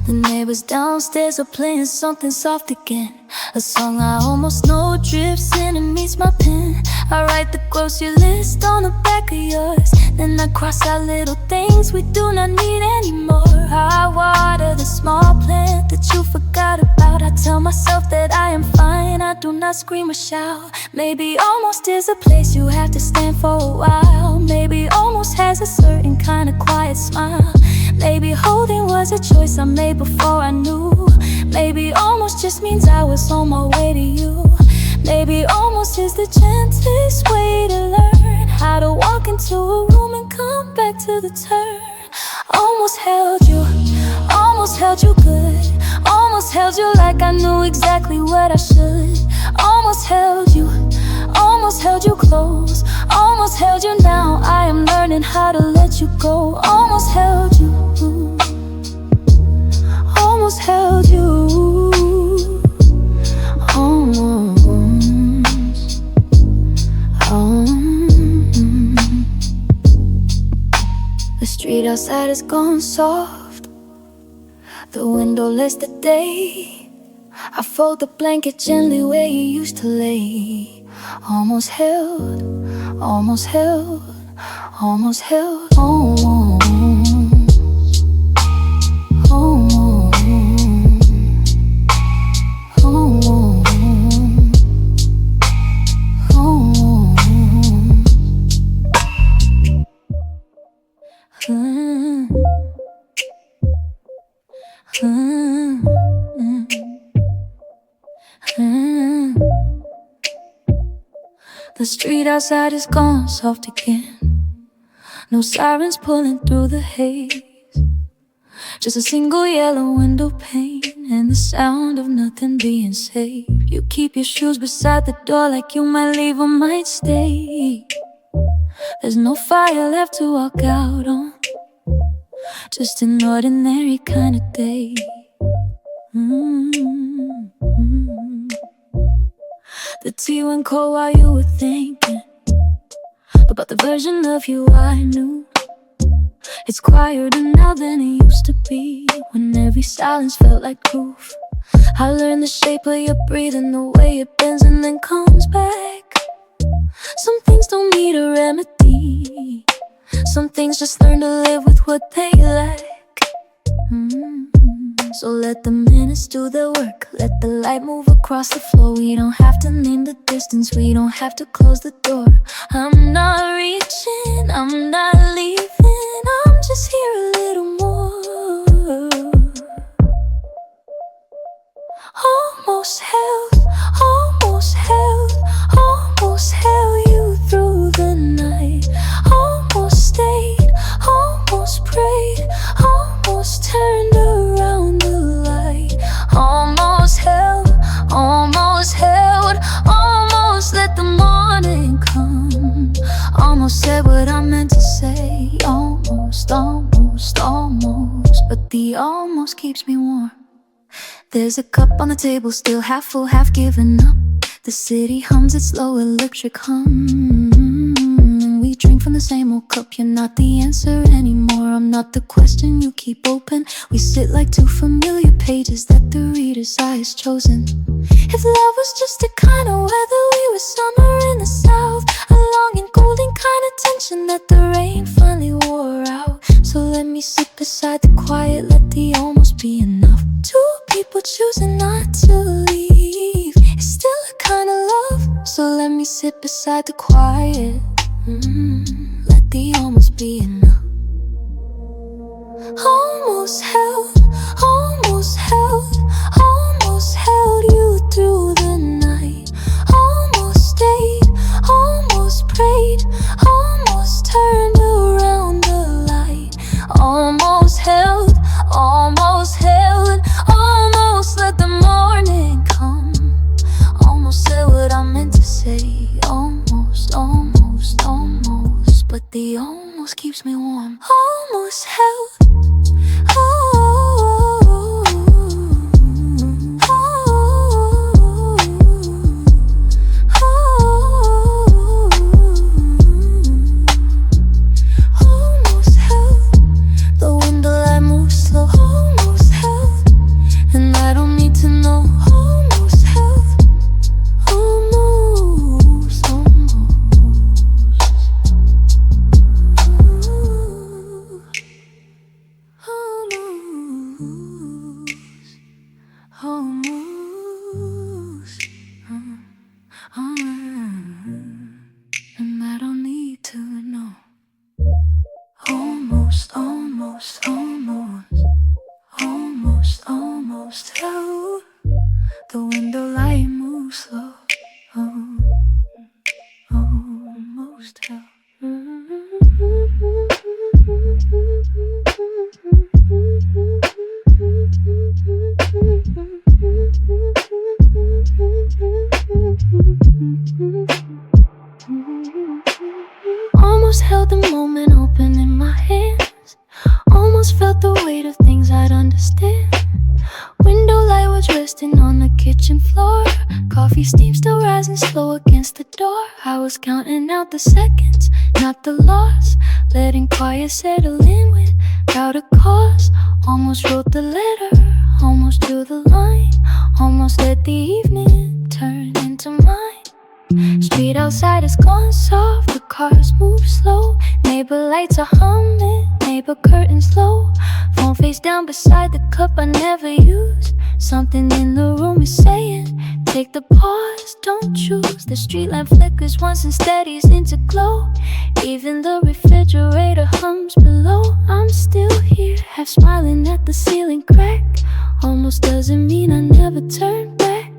The neighbors downstairs are playing something soft again. A song I almost know drifts in and meets my pen. I write the grocery list on the back of yours. Then I cross out little things we do not need anymore. I water the small plant that you forgot about. I tell myself that I am fine, I do not scream or shout. Maybe almost is a place you have to stand for a while. Maybe almost has a certain kind of quiet smile. Maybe holding was a choice I made before I knew. Maybe almost just means I was on my way to you. Maybe almost is the gentlest way to learn how to walk into a room and come back to the turn. Almost held you good. Almost held you like I knew exactly what I should. Almost held you close. Almost held you, now I am learning how to let you go. Almost held you, almost held you, almost. The street outside is gone soft. The window lets the day. I fold the blanket gently where you used to lay. Almost held, almost held, almost held almost. The street outside is gone soft again. No sirens pulling through the haze. Just a single yellow window pane and the sound of nothing being said. You keep your shoes beside the door like you might leave or might stay. There's no fire left to walk out on, just an ordinary kind of day. The tea went cold while you were thinking about the version of you I knew. It's quieter now than it used to be, when every silence felt like proof. I learned the shape of your breathing, the way it bends and then comes back. Some things don't need a remedy, some things just learn to live with what they lack. So let the minutes do the work, let the light move across the floor. We don't have to name the distance, we don't have to close the door. I'm not reaching, I'm not leaving, I'm just here a little more. Almost held, almost held, almost held you through the night. Almost stayed, almost prayed, almost turned around the light. Almost held, almost held, almost let the morning come. Almost said what I meant to say. Almost, almost, almost, but the almost keeps me warm. There's a cup on the table, still half full, half given up. The city hums its slow electric hum, and we drink from the same old cup. You're not the answer anymore, I'm not the question you keep open. We sit like two familiar pages that the reader's eye has chosen. If love was just a kind of weather, we were summer in the south, a long and golden kind of tension that the rain finally wore out. So let me sit beside the quiet, let the almost be enough. Two people choosing not to leave, it's still a kind of love. So let me sit beside the quiet, let the almost be enough. Almost held, almost held, almost held you through the night. Almost stayed, almost prayed, almost turned around the light. Almost held, almost held, almost let the morning come. Almost said what I meant to say. Almost, almost, almost, but the almost keeps me warm. Almost held. And I don't need to know. Almost, almost, almost, almost, almost held. The window light moves slow. Almost held. Almost held the moment open in my hands. Almost felt the weight of things I'd understand. Window light was resting on the kitchen floor. Coffee steam still rising slow against the door. I was counting out the seconds, not the loss. Letting quiet settle in without a cause. Almost wrote the letter, almost drew the line. Almost let the evening turn into mine. street outside is gone soft, the cars move slow. Neighbor lights are humming, neighbor curtains low. Phone face down beside the cup I never use. Something in the room is saying, take the pause, don't choose. The street lamp flickers once and steadies into glow. Even the refrigerator hums below. I'm still here, half smiling at the ceiling crack. Almost doesn't mean I never turn back.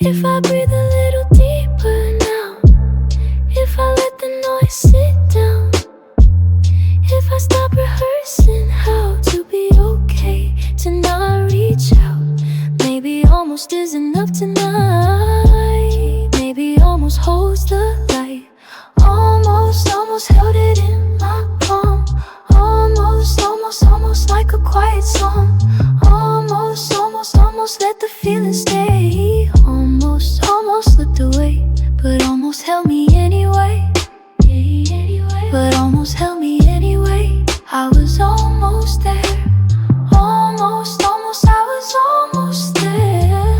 If I breathe a little deeper now, if I let the noise sit down, if I stop rehearsing how to be okay, to not reach out, maybe almost is enough tonight. Maybe almost holds the light. Almost held it in my palm. Almost like a quiet song. Almost let the feeling stay. Almost slipped away, but almost held me anyway. But almost held me anyway. I was almost there. Almost, I was almost there.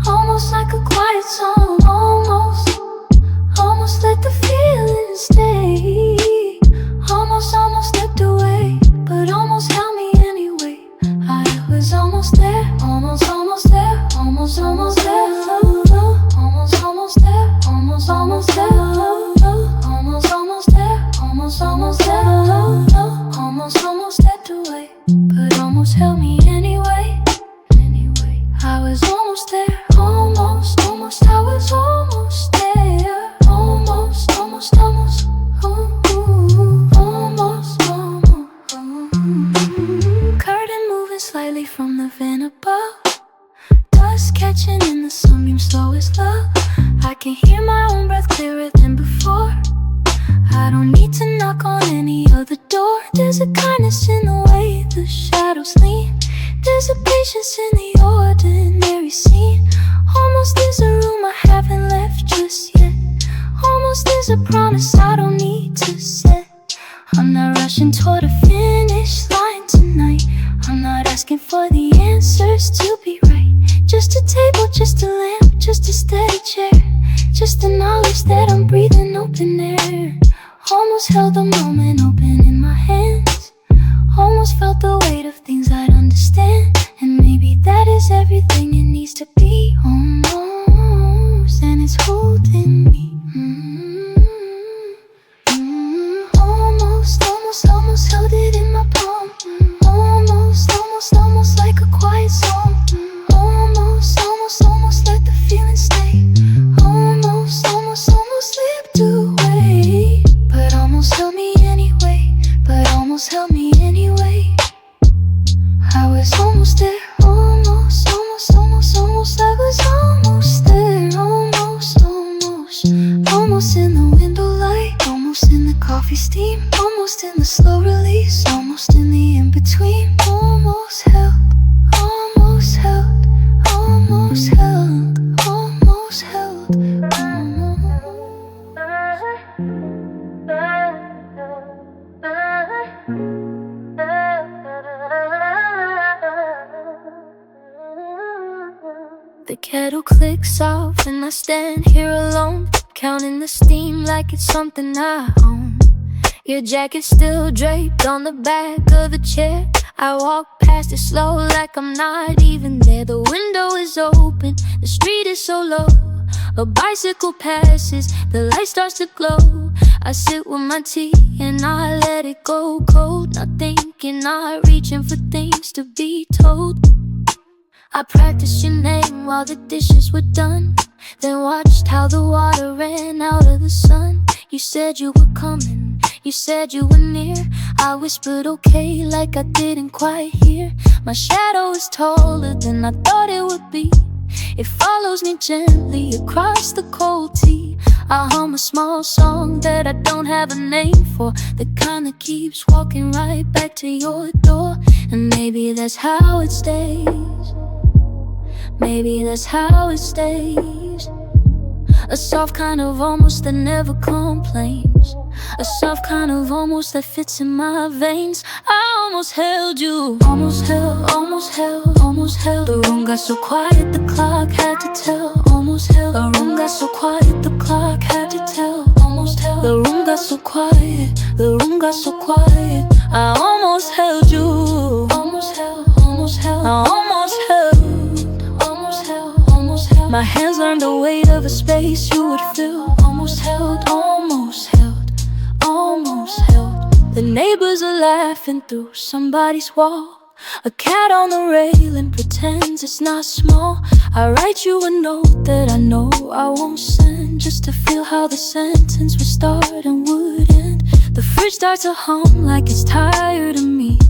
Almost like a quiet song. Almost let the feeling stay. Almost slipped away, but almost held me anyway. I was almost there, almost there, almost there, almost there, almost there, almost there, almost there, almost stepped away, but almost held me anyway. I was almost there, almost, I was almost there, almost. Curtain moving slightly from the van above. Dust catching in the sunbeam, slow as love. I can hear my own breath clearer than before. I don't need to knock on any other door. There's a kindness in the way the shadows lean. There's a patience in the ordinary scene. Almost there's a room I haven't left just yet. Almost there's a promise I don't need to set. I'm not rushing toward a finish line tonight. I'm not asking for the answers to be right. Just a table, just a lamp, just a steady chair. Just the knowledge that I'm breathing open air. Almost held the moment open in my hands. Almost felt the weight of things I'd understand. And maybe that is everything it needs to be. Almost, and it's holding me. Almost held it in my palm. Almost like a quiet song. Almost let the feeling stay. Almost slipped away, but almost held me anyway. But almost held me anyway. I was almost there. Almost. I was almost there. Almost in the window light. Almost in the coffee steam. Almost in the slow release. Almost in the in-between. Almost held. Almost held. Almost held. Almost held. The kettle clicks off and I stand here alone, counting the steam like it's something I own. Your jacket's still draped on the back of the chair. I walk past it slow like I'm not even there. The window is open, the street is so low. A bicycle passes, the light starts to glow. I sit with my tea and I let it go cold. Not thinking, not reaching for things to be told. I practiced your name while the dishes were done, then watched how the water ran out of the sun. You said you were coming, you said you were near. I whispered okay like I didn't quite hear. My shadow is taller than I thought it would be. It follows me gently across the cold tea. I hum a small song that I don't have a name for, the kind that keeps walking right back to your door. And maybe that's how it stays. Maybe that's how it stays. A soft kind of almost that never complains. A soft kind of almost that fits in my veins. I almost held you. Almost held, almost held, almost held. The room got so quiet, the clock had to tell. Almost held. The room got so quiet, the clock had to tell. Almost held. The room got so quiet, the room got so quiet. I almost held you. Almost held, almost held. I almost held, almost held, almost held. My hands learned the weight of a space you would fill. Almost held, almost held, almost held. The neighbors are laughing through somebody's wall. A cat on the railing pretends it's not small. I write you a note that I know I won't send, just to feel how the sentence would start and would end. The fridge starts to hum like it's tired of me.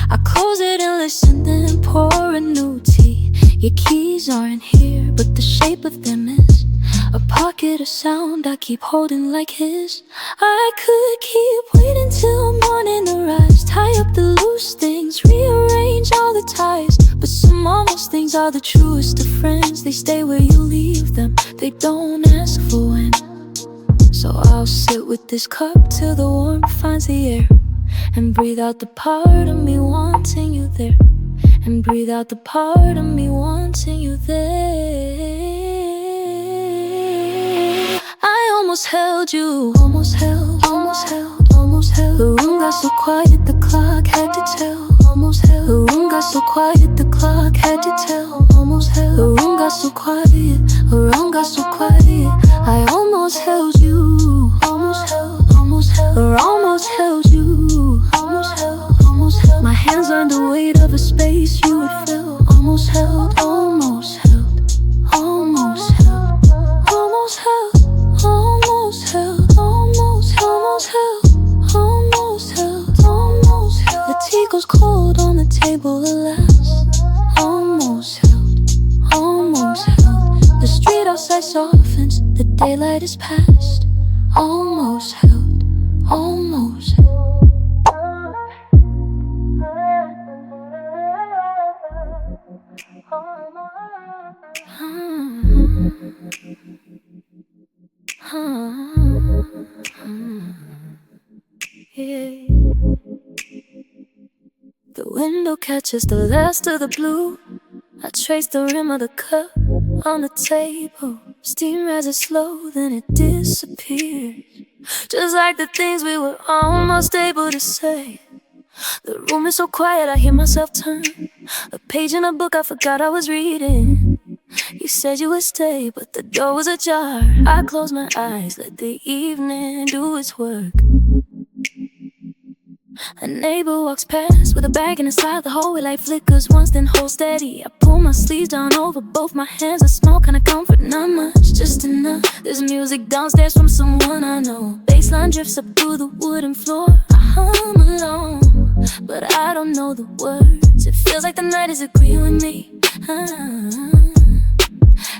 I close it and listen, then pour a new tea. Your keys aren't here, but the shape of them is a pocket of sound I keep holding like his. I could keep waiting till morning to rise, tie up the loose things, rearrange all the ties. But some almost things are the truest of friends. They stay where you leave them, they don't ask for when. So I'll sit with this cup till the warmth finds the air, and breathe out the part of me wanting you there, and breathe out the part of me wanting you there. I almost held you, almost held, almost held, almost held. The room got so quiet, the clock had to tell. Almost held. The room got so quiet, the clock had to tell. Almost held. The room got so quiet, the room got so quiet. I almost held you, almost held, almost held, or almost held you, almost held, almost held. My hands learned the weight of a space you would fill. Almost held, almost held, almost held, almost held, almost held, almost held, almost held, almost held. The tea goes cold on the table, alas. Almost held, almost held. The street outside softens, the daylight is past. Almost held, almost held. Yeah. The window catches the last of the blue. I trace the rim of the cup on the table. Steam rises slow, then it disappears, just like the things we were almost able to say. The room is so quiet, I hear myself turn a page in a book I forgot I was reading. You said you would stay, but the door was ajar. I close my eyes, let the evening do its work. A neighbor walks past with a bag in his side. The hallway light flickers once, then holds steady. I pull my sleeves down over both my hands. A small kind of comfort, not much, just enough. There's music downstairs from someone I know. Bassline drifts up through the wooden floor. I hum alone, but I don't know the words. It feels like the night is agreeing with me.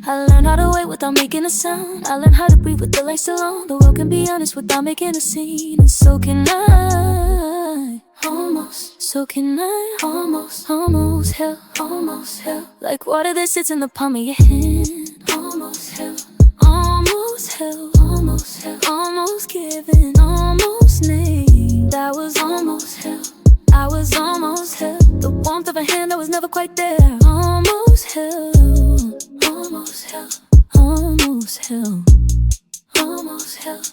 I learned how to wait without making a sound. I learned how to breathe with the lights still on. The world can be honest without making a scene. And so can I. Almost, so can I. Almost, almost held, almost held. Like water that sits in the palm of your hand. Almost held, almost held, almost held, almost given, almost named. I was almost held, I was almost held. The warmth of a hand that was never quite there. Almost held, almost held, almost held, almost held.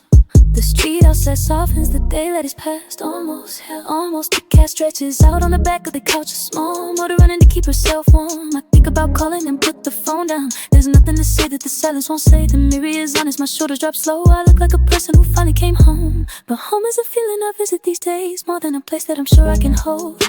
The street outside softens, the daylight is past. Almost held, almost. The cat stretches out on the back of the couch, a small motor running to keep herself warm. I think about calling and put the phone down. There's nothing to say that the silence won't say. The mirror is honest, my shoulders drop slow. I look like a person who finally came home. But home is a feeling I visit these days, more than a place that I'm sure I can hold.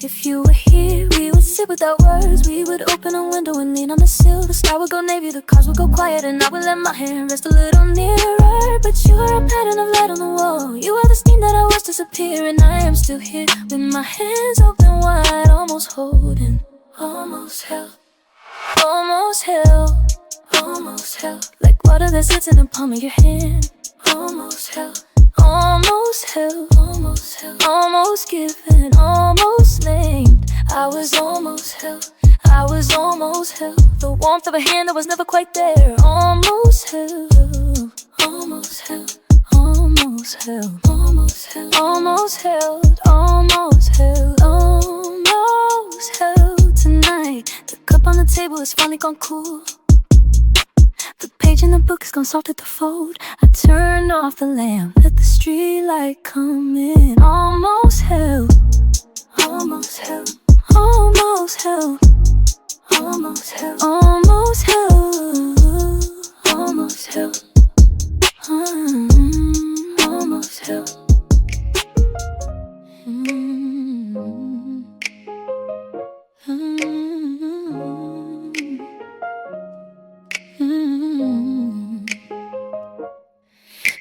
If you were here, we would sit without words. We would open a window and lean on the sill. The sky would go navy, the cars would go quiet, and I would let my hand rest a little nearer. But you are a pattern of light on the wall. You are the steam that I watched disappear, and I am still here with my hands open wide, almost holding. Almost held, almost held, almost held. Like water that sits in the palm of your hand. Almost held, almost held, almost held, almost given, almost named. I was almost held, I was almost held. The warmth of a hand that was never quite there. Almost held, almost held, almost held, almost held, almost held, almost held, almost held tonight. on the table is finally gone cool. The page in the book is gone soft at the fold. I turn off the lamp, let the street light come in. Almost held, almost held, almost held, almost held, almost held, almost held, almost held.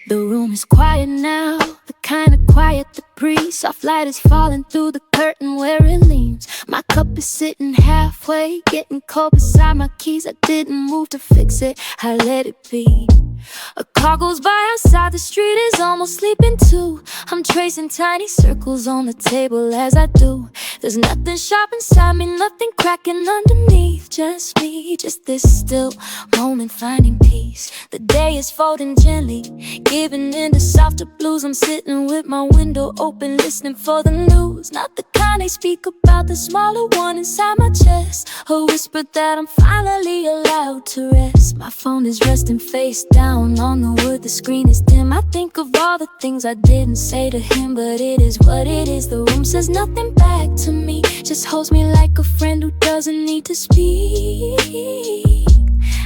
The room is quiet now, the kind of quiet that breeze. Soft light is falling through the curtain where it leans. My cup is sitting halfway, getting cold beside my keys. I didn't move to fix it, I let it be. A car goes by outside, the street is almost sleeping too. I'm tracing tiny circles on the table as I do. There's nothing sharp inside me, nothing cracking underneath. Just me, just this still moment finding peace. The day is folding gently, giving in to softer blues. I'm sitting with my window open, listening for the news. Not the kind they speak about, the smaller one inside my chest. A whisper that I'm finally allowed to rest. My phone is resting face down on the wood, the screen is dim. I think of all the things I didn't say to him, but it is what it is. The room says nothing back to me, just holds me like a friend who doesn't need to speak.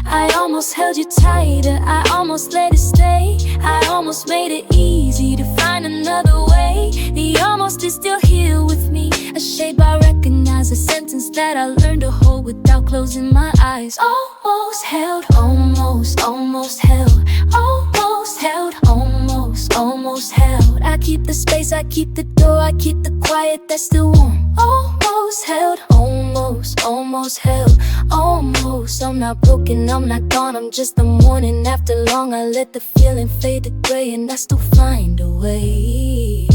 I almost held you tighter, I almost let it stay. I almost made it easy to find another way. The almost is still here with me, a shape I recognize, a sentence that I learned to hold without closing my eyes. Almost held, almost, almost held, almost held, almost, almost held. I keep the space, I keep the door, I keep the quiet that's still warm. Almost held, almost, almost held, almost. I'm not broken, I'm not gone, I'm just the morning after long. I let the feeling fade to gray and I still find a way.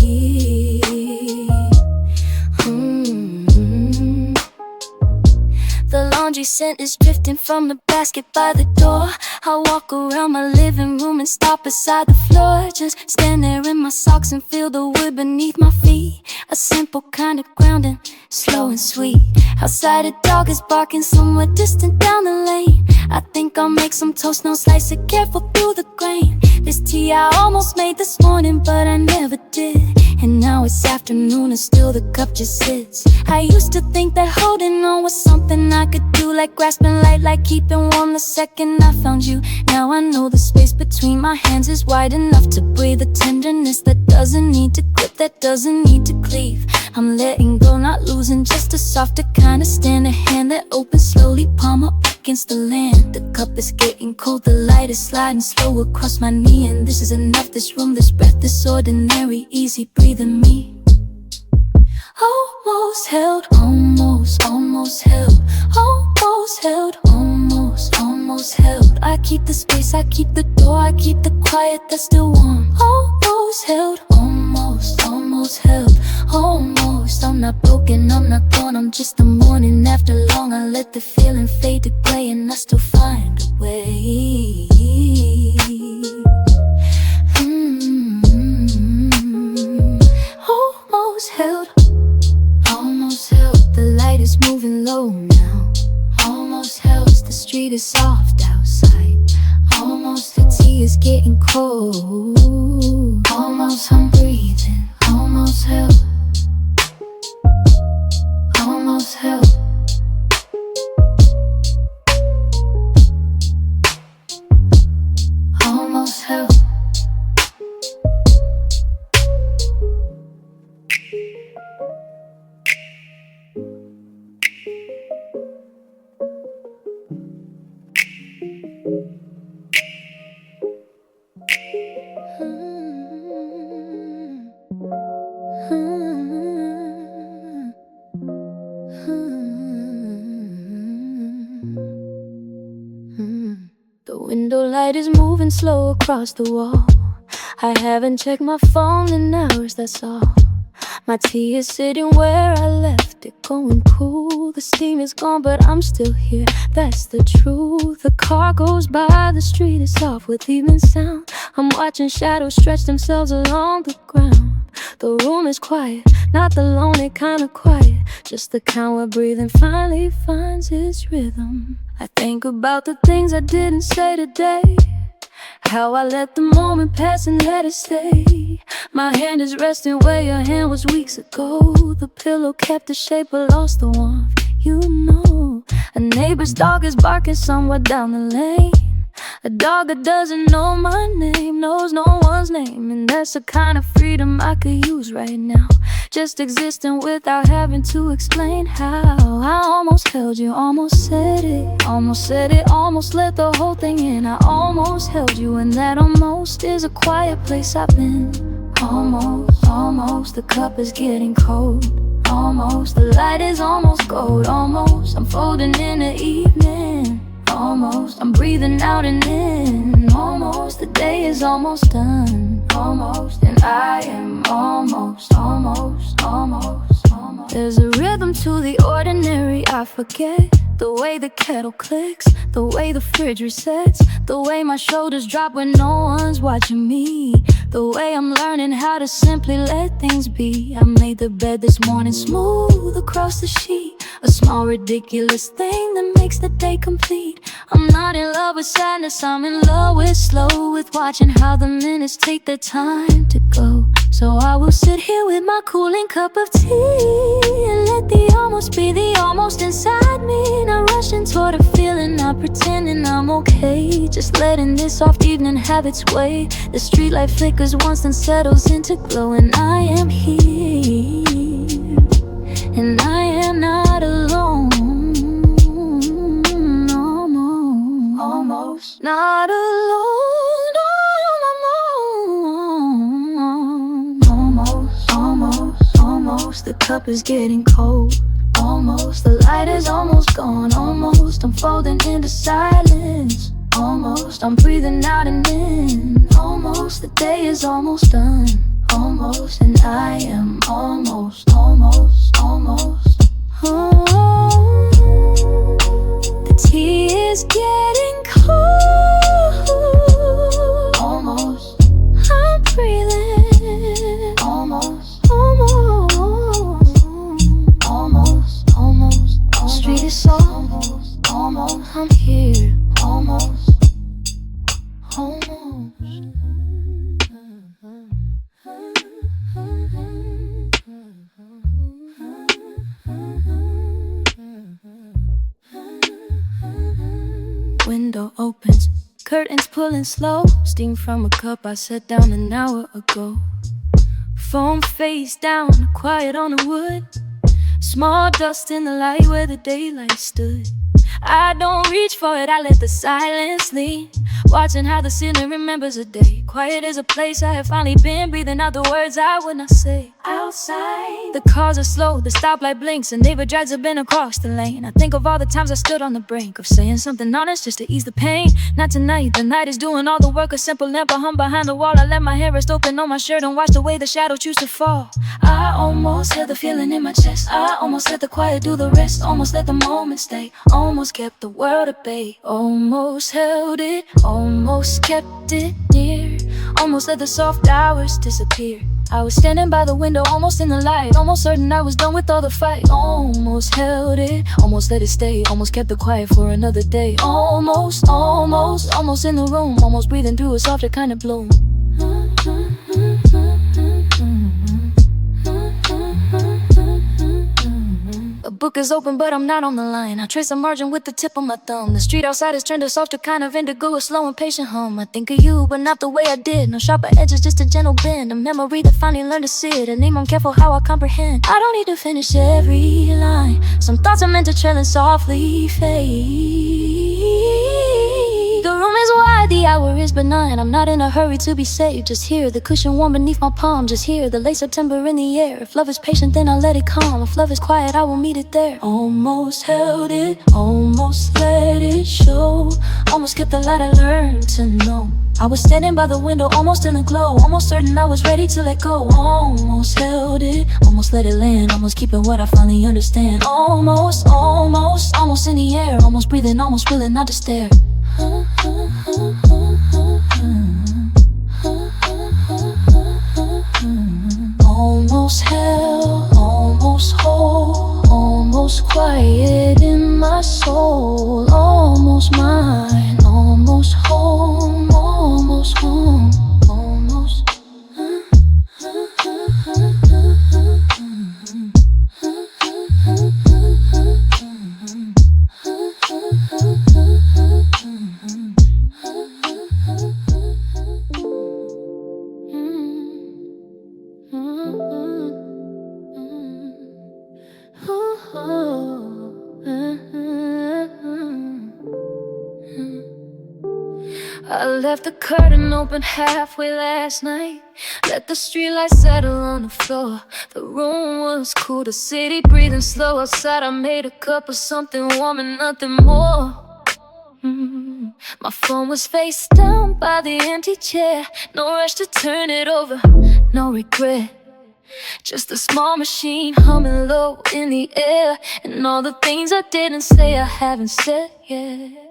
The laundry scent is drifting from the basket by the door. I walk around my living room and stop beside the floor. Just stand there in my socks and feel the wood beneath my feet. A simple kind of grounding, slow and sweet. Outside a dog is barking somewhere distant down the lane. I think I'll make some toast, no slice it, careful through the grain. This tea I almost made this morning, but I never did. And now it's afternoon and still the cup just sits. I used to think that holding on was something I could do, like grasping light, like keeping warm the second I found you. Now I know the space between my hands is wide enough to breathe. A tenderness that doesn't need to grip, that doesn't need to cleave. I'm letting go, not losing, just a softer kind of stand. A hand that opens slowly, palm up against the land. The cup is getting cold, the light is sliding slow across my knee. And this is enough, this room, this breath, this ordinary, easy breathing me. Almost held, almost, almost held, almost held, almost, almost held. I keep the space, I keep the door, I keep the quiet that's still warm. Almost held, almost, almost held, almost. I'm not broken, I'm not gone, I'm just the morning after long. I let the feeling fade to gray and I still find a way. Almost held, almost held. The light is moving low now. Almost held. The street is soft outside. Almost the tea is getting cold. Almost I'm breathing. Almost held. Almost held. Almost held. The window light is moving slow across the wall. I haven't checked my phone in hours, that's all. My tea is sitting where I left it, going cool. The steam is gone, but I'm still here, that's the truth. The car goes by, the street is soft with evening sound. I'm watching shadows stretch themselves along the ground. The room is quiet, Not the lonely kind of quiet, just the kind where breathing finally finds its rhythm. I think about the things I didn't say today, how I let the moment pass and let it stay. My hand is resting where your hand was weeks ago. The pillow kept the shape but lost the warmth, you know. A neighbor's dog is barking somewhere down the lane. A dog that doesn't know my name, knows no one's name. And that's the kind of freedom I could use right now, just existing without having to explain how. I almost held you, almost said it, almost let the whole thing in. I almost held you, and that almost is a quiet place I've been. Almost, the cup is getting cold. Almost, the light is almost gold. Almost, I'm folding in the evening. Almost, I'm breathing out and in. Almost, the day is almost done. Almost, and I am almost. There's a rhythm to the ordinary, I forget the way the kettle clicks, the way the fridge resets, the way my shoulders drop when no one's watching me, the way I'm learning how to simply let things be. I made the bed this morning smooth across the sheet, a small ridiculous thing that makes the day complete. I'm not in love with sadness, I'm in love with slow, with watching how the minutes take their time to go. So I will sit here with my cooling cup of tea and let the almost be the almost inside me. Not rushing toward a feeling, not pretending I'm okay, just letting this soft evening have its way. The streetlight flickers once and settles into glow, and I am here, and I am not alone. Almost not alone. Almost, the cup is getting cold. Almost, the light is almost gone. Almost, I'm folding into silence. Almost, I'm breathing out and in. Almost, the day is almost done. Almost, and I am almost. Oh, the tea is getting cold. Almost, I'm breathing. Almost. Street is almost, I'm here, almost. Window opens, curtains pulling slow, steam from a cup I set down an hour ago. Phone face down, quiet on the wood, small dust in the light where the daylight stood. I don't reach for it, I let the silence lead, watching how the ceiling remembers a day. Quiet is a place I have finally been, breathing out the words I would not say. Outside, the cars are slow, the stoplight blinks, a neighbor drags a bin across the lane. I think of all the times I stood on the brink of saying something honest just to ease the pain. Not tonight, the night is doing all the work. A simple lamp, I hung behind the wall. I let my hair rest open on my shirt and watch the way the shadows choose to fall. I almost had the feeling in my chest, I almost let the quiet do the rest, almost let the moment stay, almost kept the world at bay, almost held it, almost kept it near, almost let the soft hours disappear. I was standing by the window, almost in the light, almost certain I was done with all the fight. Almost held it, almost let it stay, almost kept the quiet for another day. Almost in the room, almost breathing through a softer kind of bloom. A book is open but I'm not on the line, I trace a margin with the tip of my thumb. The street outside has turned a softer kind of indigo, a slow and patient hum. I think of you but not the way I did, no sharper edges, just a gentle bend. A memory that finally learned to sit, a name I'm careful how I comprehend. I don't need to finish every line, some thoughts are meant to trail and softly fade. The room is wide, the hour is benign, I'm not in a hurry to be saved. Just hear the cushion warm beneath my palm, just hear the late September in the air. If love is patient then I'll let it come, if love is quiet I will meet it there. Almost held it, almost let it show, almost kept the light I learned to know. I was standing by the window, almost in the glow, almost certain I was ready to let go. Almost held it, almost let it land, almost keeping what I finally understand. Almost in the air, almost breathing, almost willing not to stare. Almost held quiet in my soul. Almost mine, almost home, almost home, almost. I left the curtain open halfway last night. Let the streetlights settle on the floor. The room was cool, the city breathing slow. Outside I made a cup of something warm and nothing more. My phone was face down by the empty chair. No rush to turn it over, no regret. Just a small machine humming low in the air. And all the things I didn't say I haven't said yet.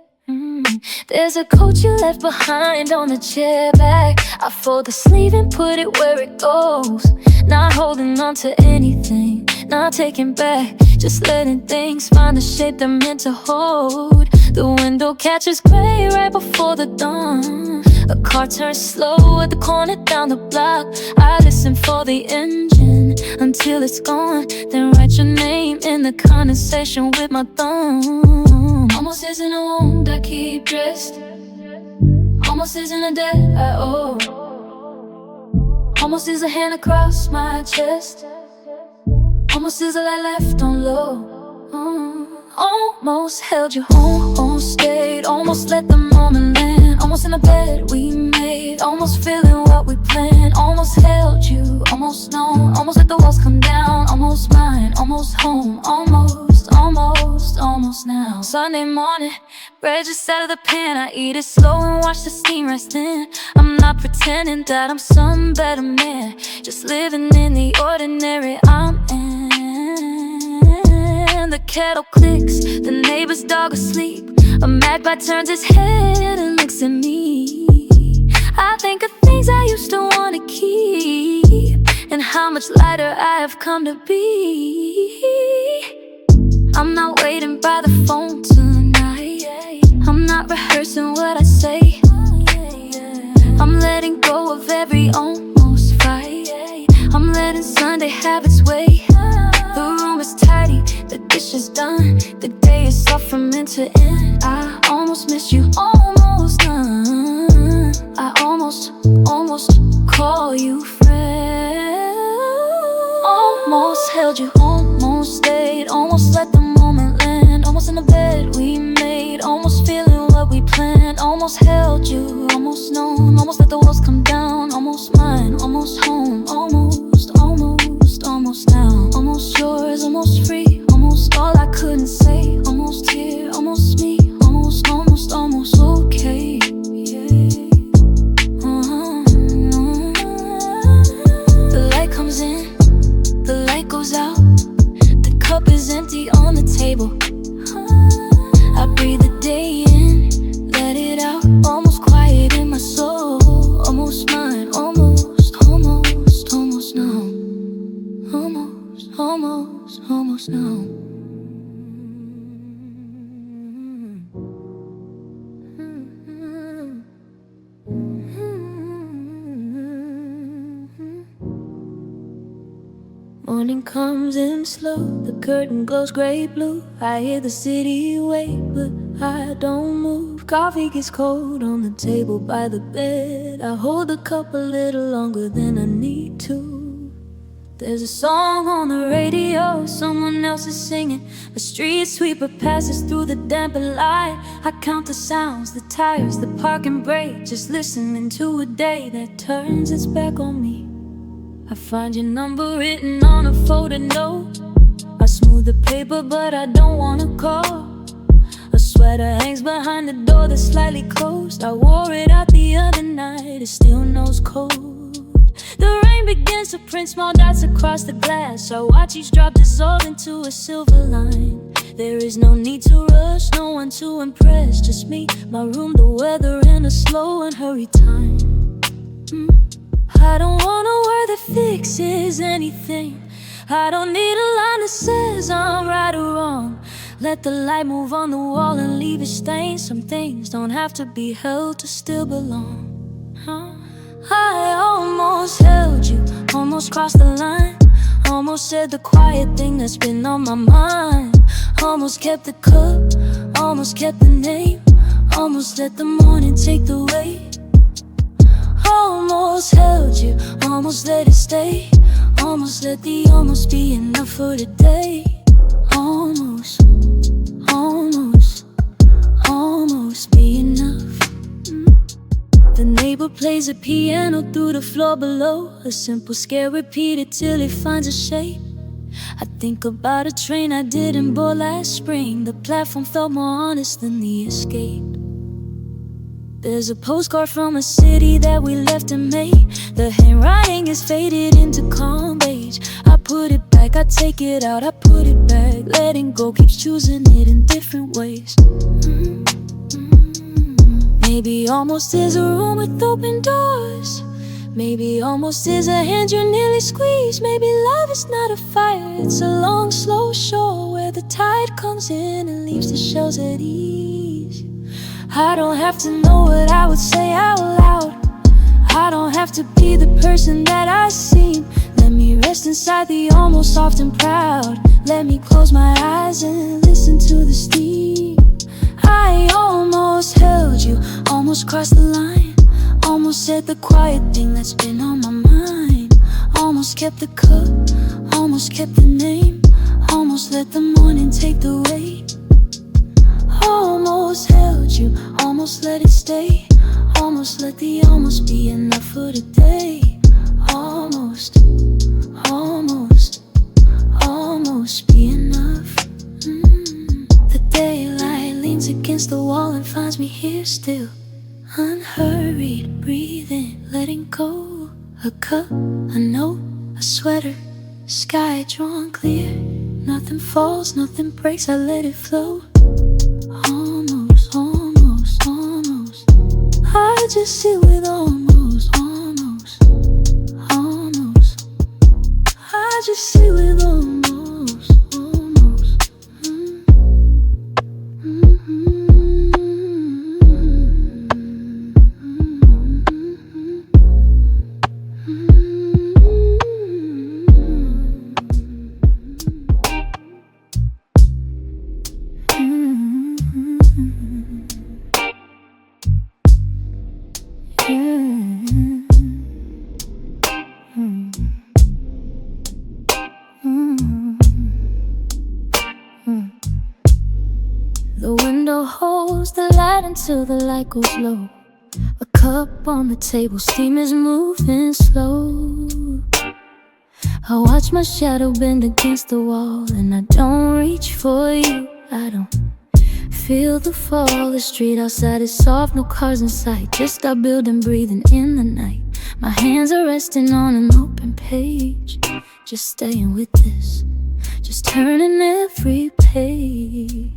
There's a coat you left behind on the chair back. I fold the sleeve and put it where it goes. Not holding on to anything, not taking back. Just letting things find the shape they're meant to hold. The window catches gray right before the dawn. A car turns slow at the corner down the block. I listen for the engine until it's gone. Then write your name in the condensation with my thumb. Almost isn't a wound I keep dressed. Almost isn't a debt I owe. Almost is a hand across my chest. Almost is a light left on low. Almost held you home, almost stayed. Almost let the moment land. Almost in the bed we made. Almost feeling what we planned. Almost held you, almost known. Almost let the walls come down. Almost mine, almost home. Almost, almost, almost now. Sunday morning, bread just out of the pan. I eat it slow and watch the steam rise thin. I'm not pretending that I'm some better man. Just living in the ordinary I'm in. The kettle clicks, the neighbor's dog asleep. A magpie turns his head and looks at me. I think of things I used to want to keep, and how much lighter I have come to be. I'm not waiting by the phone tonight. I'm not rehearsing what I say. I'm letting go of every almost fight. I'm letting Sunday have its way. The room is tidy, the dish is done. The day is off from end to end. I almost miss you, almost done. I almost call you friend. Almost held you, almost stayed. Almost let the moment land. Almost in the bed we made. Almost feeling what we planned. Almost held you, almost known. Almost let the walls come down. Almost mine, almost home. Almost now. Almost yours, almost free. Almost all I couldn't say. Almost here, almost me. Almost okay. The light comes in, the light goes out. The cup is empty on the table. I breathe the day in, let it out. Almost quiet in my soul. Almost mine, almost now. Almost now. Morning comes in slow, the curtain glows gray blue. I hear the city wake, but I don't move. Coffee gets cold on the table by the bed. I hold the cup a little longer than I need to. There's a song on the radio, someone else is singing. A street sweeper passes through the dampened light. I count the sounds, the tires, the parking brake. Just listening to a day that turns its back on me. I find your number written on a folded note. I smooth the paper but I don't wanna call. A sweater hangs behind the door that's slightly closed. I wore it out the other night, it still knows cold. The rain begins to print small dots across the glass. I watch each drop dissolve into a silver line. There is no need to rush, no one to impress. Just me, my room, the weather, and a slow and hurried time. I don't want a word that fixes anything. I don't need a line that says I'm right or wrong. Let the light move on the wall and leave it stained. Some things don't have to be held to still belong. I almost held you, almost crossed the line. Almost said the quiet thing that's been on my mind. Almost kept the cup, almost kept the name. Almost let the morning take the weight. Almost held you, almost let it stay. Almost let the almost be enough for today. Almost, almost, almost be enough. The neighbor plays a piano through the floor below. A simple scale repeated till it finds a shape. I think about a train I didn't board last spring. The platform felt more honest than the escape. There's a postcard from a city that we left in May. The handwriting is faded into calm beige. I put it back, I take it out, I put it back. Letting go keeps choosing it in different ways. Maybe almost is a room with open doors. Maybe almost is a hand you nearly squeeze. Maybe love is not a fire, it's a long, slow shore where the tide comes in and leaves the shells at ease. I don't have to know what I would say out loud. I don't have to be the person that I seem. Let me rest inside the almost soft and proud. Let me close my eyes and listen to the steam. I almost held you, almost crossed the line. Almost said the quiet thing that's been on my mind. Almost kept the cup, almost kept the name. Almost let the morning take the weight. Almost held you, almost let it stay. Almost let the almost be enough for today. Almost, almost, almost be enough. The daylight leans against the wall and finds me here still. Unhurried, breathing, letting go. A cup, a note, a sweater, sky drawn clear. Nothing falls, nothing breaks, I let it flow. Almost, almost, almost. I just sit with almost, almost, almost. I just sit with almost, almost. The window holds the light until the light goes low. A cup on the table, steam is moving slow. I watch my shadow bend against the wall, and I don't reach for you. I don't feel the fall. The street outside is soft, no cars in sight. Just our building breathing in the night. My hands are resting on an open page. Just staying with this, just turning every page.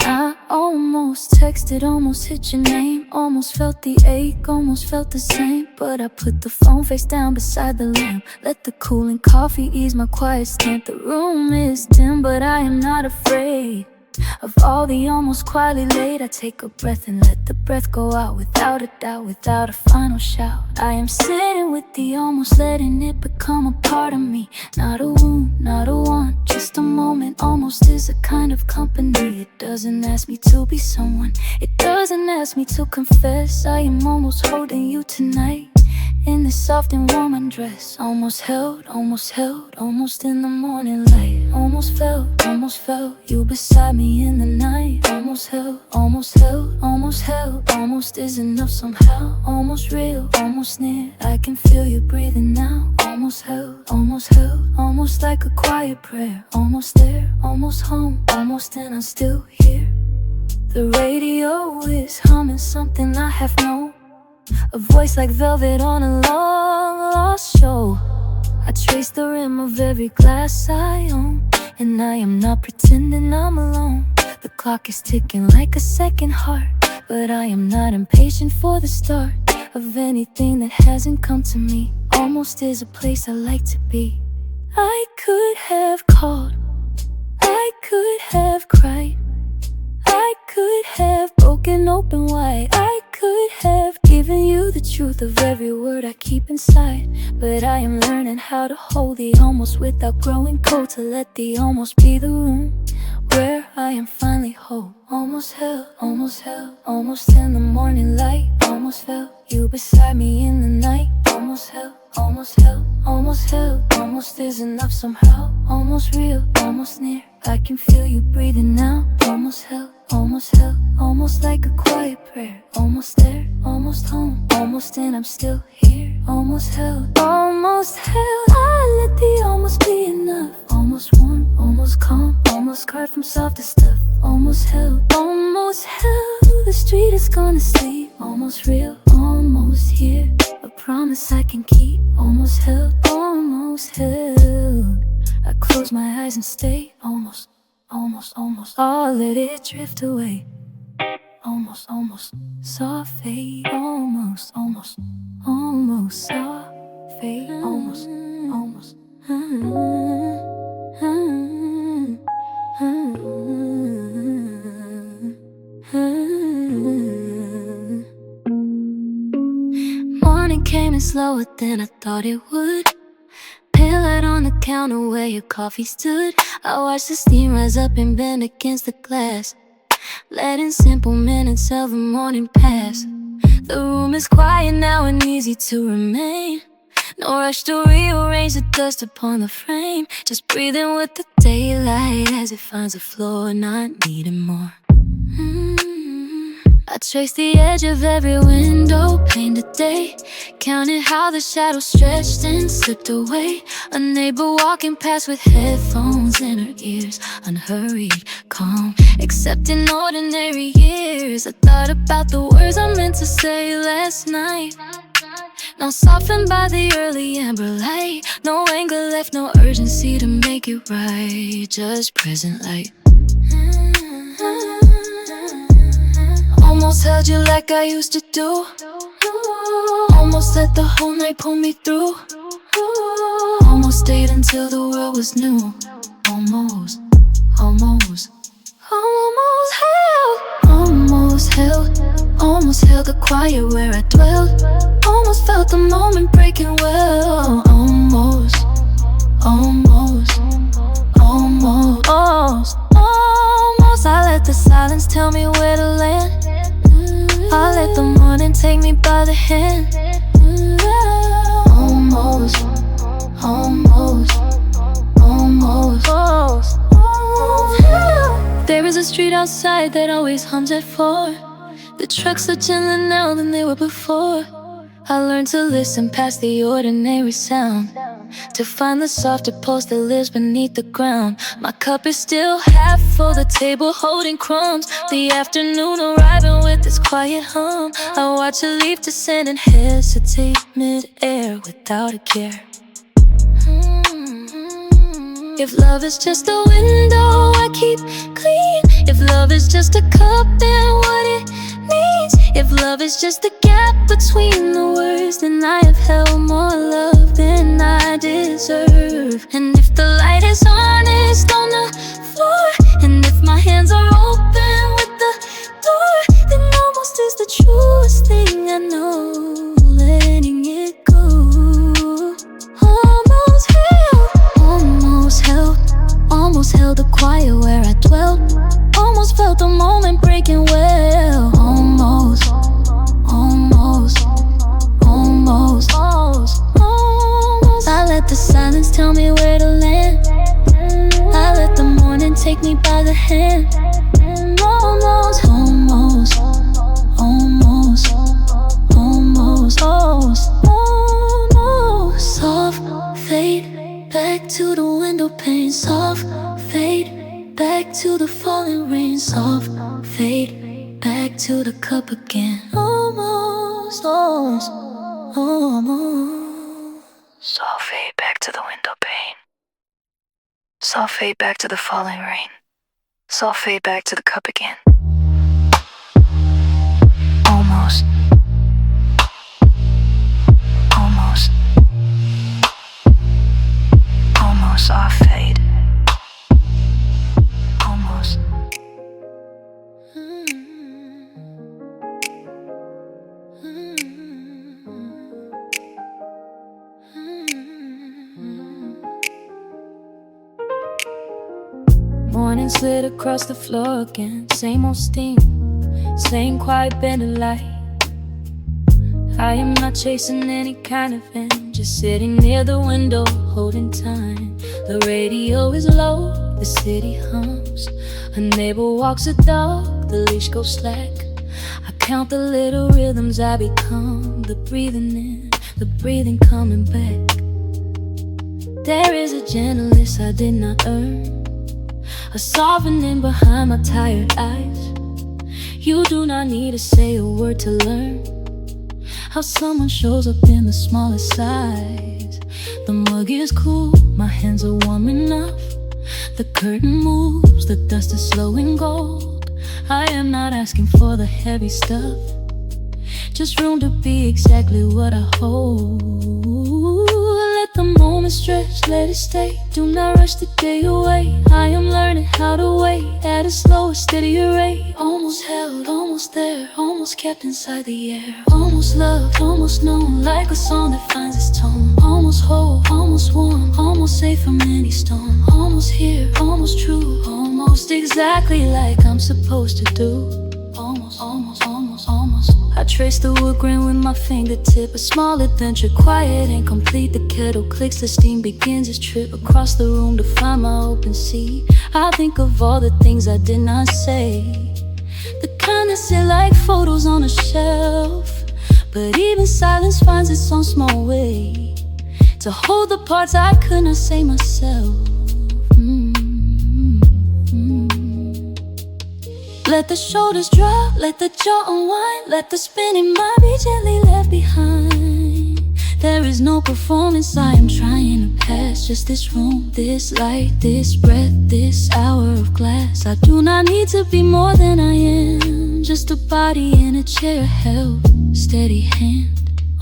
I almost texted, almost hit your name. Almost felt the ache, almost felt the same. But I put the phone face down beside the lamp. Let the cooling coffee ease my quiet stamp. The room is dim, but I am not afraid of all the almost quietly late. I take a breath and let the breath go out without a doubt, without a final shout. I am sitting with the almost, letting it become a part of me. Not a wound, not a want, just a moment. Almost is a kind of company. It doesn't ask me to be someone, it doesn't ask me to confess. I am almost holding you tonight in this soft and warm undress. Almost held, almost in the morning light. Almost felt you beside me in the night. Almost held, almost is enough somehow. Almost real, almost near, I can feel you breathing now. Almost held, almost like a quiet prayer. Almost there, almost home, almost and I'm still here. The radio is humming something I have known, a voice like velvet on a long lost show. I trace the rim of every glass I own, and I am not pretending I'm alone. The clock is ticking like a second heart, but I am not impatient for the start of anything that hasn't come to me. Almost is a place I like to be. I could have called, I could have cried, I could have broken open wide, I could have given you the truth of every word I keep inside. But I am learning how to hold the almost without growing cold, to let the almost be the room where I am finally whole. Almost held, almost held, almost in the morning light. Almost felt you beside me in the night. Almost held, almost held, almost held. Almost is enough somehow. Almost real, almost near, I can feel you breathing now. Almost held, almost held, almost like a quiet prayer. Almost there, almost home, almost in, I'm still here. Almost held, almost held. I let the almost be enough. Almost warm, almost calm, almost scarred from softer stuff. Almost held, almost held. The street is gonna sleep. Almost real, almost here, a promise I can keep. Almost held, almost held. I close my eyes and stay. Almost, almost, almost. I'll let it drift away. Almost, almost saw fade. Almost, almost, almost saw fade. Almost, almost. Morning came in slower than I thought it would. Pale light on the counter where your coffee stood. I watched the steam rise up and bend against the glass, letting simple minutes of the morning pass. The room is quiet now and easy to remain. No rush to rearrange the dust upon the frame. Just breathing with the daylight as it finds the floor, not needing more. I traced the edge of every window pane today, counted how the shadows stretched and slipped away. A neighbor walking past with headphones in her ears, unhurried, calm, accepting ordinary years. I thought about the words I meant to say last night, now softened by the early amber light. No anger left, no urgency to make it right, just present light. Almost held you like I used to do. Almost let the whole night pull me through. Almost stayed until the world was new. Almost, almost, almost held. Almost held, almost held the quiet where I dwelled. Almost felt the moment breaking well. Almost, almost, almost, almost, almost. I let the silence tell me where to land. I let the morning take me by the hand. Almost, almost, almost, almost. There is a street outside that always hums at 4. The trucks are gentler now than they were before. I learned to listen past the ordinary sound, to find the softer pulse that lives beneath the ground. My cup is still half full, the table holding crumbs. The afternoon arriving with its quiet hum. I watch a leaf descend and hesitate mid-air without a care. If love is just a window I keep clean, if love is just a cup, then what it means. If love is just the gap between the words, then I have held more love than I deserve. And if the light is honest on the floor, and if my hands are open with the door, then almost is the truest thing I know. Letting it go. Almost held, almost held, almost held the quiet where I dwelt. Almost felt the moment breaking well. Almost, almost, almost, almost, almost. I let the silence tell me where to land. I let the morning take me by the hand. Almost, almost, almost, almost, almost, almost. Soft fade back to the window pane. Soft fade back to the falling rain. Soft fade back to the cup again. Almost, almost, almost. Soft fade back to the window pane. Soft fade back to the falling rain. Soft fade back to the cup again. Almost, almost, slid across the floor again. Same old steam, same quiet bend of light. I am not chasing any kind of end, just sitting near the window, holding time. The radio is low, the city hums. A neighbor walks a dog, the leash goes slack. I count the little rhythms I become, the breathing in, the breathing coming back. There is a gentleness I did not earn, a softening behind my tired eyes. You do not need to say a word to learn how someone shows up in the smallest size. The mug is cool, my hands are warm enough. The curtain moves, the dust is slow and gold. I am not asking for the heavy stuff, just room to be exactly what I hold. Let the moment stretch, let it stay. Do not rush the day away. I am learning how to wait at a slower, steadier rate. Almost held, almost there, almost kept inside the air. Almost loved, almost known, like a song that finds its tone. Almost whole, almost warm, almost safe from any storm. Almost here, almost true, almost exactly like I'm supposed to do. Almost, almost, almost, almost. I trace the wood grain with my fingertip. A small adventure, quiet and complete. The kettle clicks, the steam begins its trip across the room to find my open sea. I think of all the things I did not say, the kind that sit like photos on a shelf. But even silence finds its own small way to hold the parts I could not say myself. Let the shoulders drop, let the jaw unwind. Let the spinning mind be gently left behind. There is no performance I am trying to pass, just this room, this light, this breath, this hour of glass. I do not need to be more than I am, just a body in a chair held, steady hand.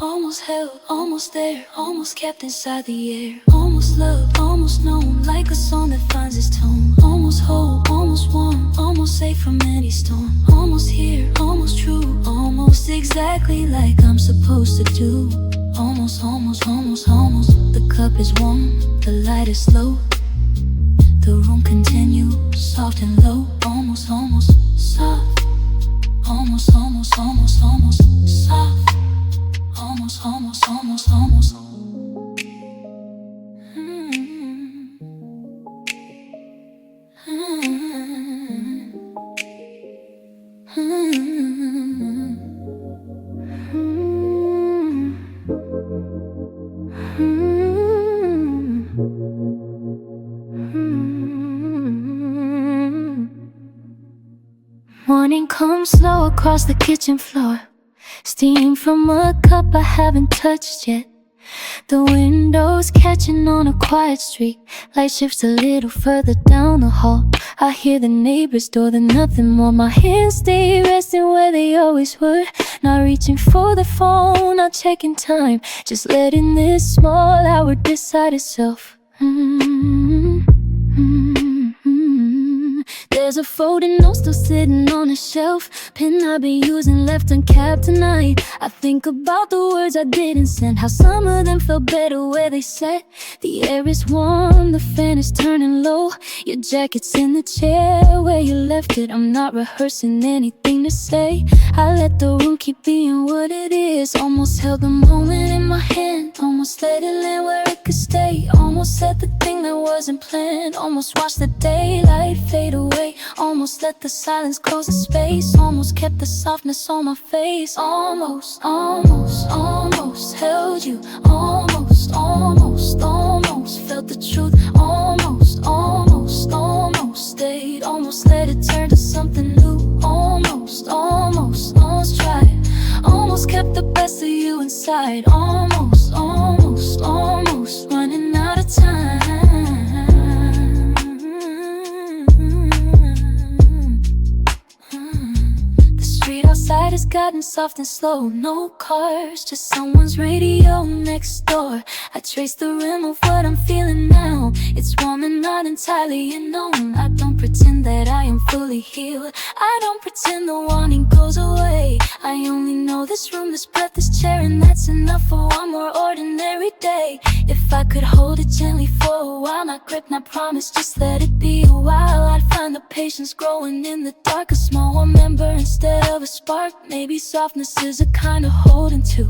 Almost held, almost there, almost kept inside the air. Almost loved, almost known, like a song that finds its tone. Almost whole, almost warm, almost safe from any storm. Almost here, almost true, almost exactly like I'm supposed to do. Almost, almost, almost, almost. The cup is warm, the light is low. The room continues, soft and low. Almost, almost, soft. Almost, almost, almost, almost, soft. Almost, almost, almost, almost. Morning comes slow across the kitchen floor. Steam from a cup I haven't touched yet. The window's catching on a quiet street. Light shifts a little further down the hall. I hear the neighbor's door, then nothing more. My hands stay resting where they always were. Not reaching for the phone, not checking time, just letting this small hour decide itself. There's a folded note still sitting on a shelf. Pen I've been using left uncapped tonight. I think about the words I didn't send, how some of them felt better where they sat. The air is warm, the fan is turning low. Your jacket's in the chair where you left it. I'm not rehearsing anything to say. I let the room keep being what it is. Almost held the moment in my hand, almost let it land where it could stay. Almost said the thing that wasn't planned, almost watched the daylight fade away. Almost let the silence close the space, almost kept the softness on my face. Almost, almost, almost held you. Almost, almost, almost felt the truth. Almost, almost, almost stayed. Almost let it turn to something new. Almost, almost, almost tried. Almost kept the best of you inside. Almost, almost, almost running out of time. Outside has gotten soft and slow. No cars, just someone's radio next door. I trace the rim of what I'm feeling now. It's warm and not entirely unknown. I don't pretend that I am fully healed. I don't pretend the wanting goes away. I only know this room, this breath, this chair, and that's enough for one more ordinary day. If If I could hold it gently for a while, not grip, not promise, just let it be a while. I'd find the patience growing in the dark, a small warm ember instead of a spark. Maybe softness is a kind of holding to.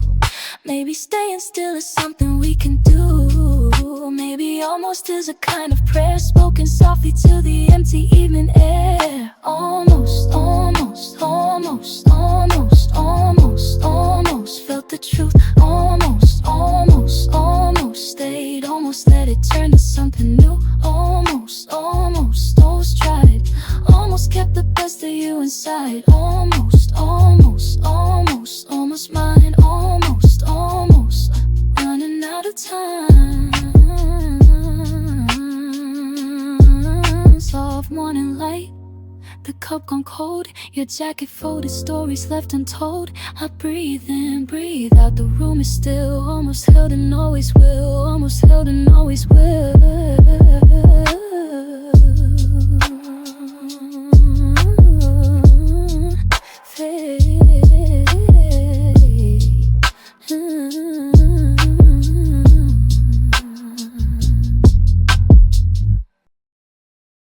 Maybe staying still is something we can do. Maybe almost is a kind of prayer spoken softly to the empty evening air. Almost, almost, almost, almost, almost, almost felt the truth. Almost, almost, almost stayed. Almost let it turn to something new. Almost, almost tried. Almost kept the best of you inside. Almost, almost, almost, almost mine. Almost, almost running out of time. Soft morning light, the cup gone cold, your jacket folded, stories left untold. I breathe in, breathe out, the room is still. Almost held and always will, almost held and always will.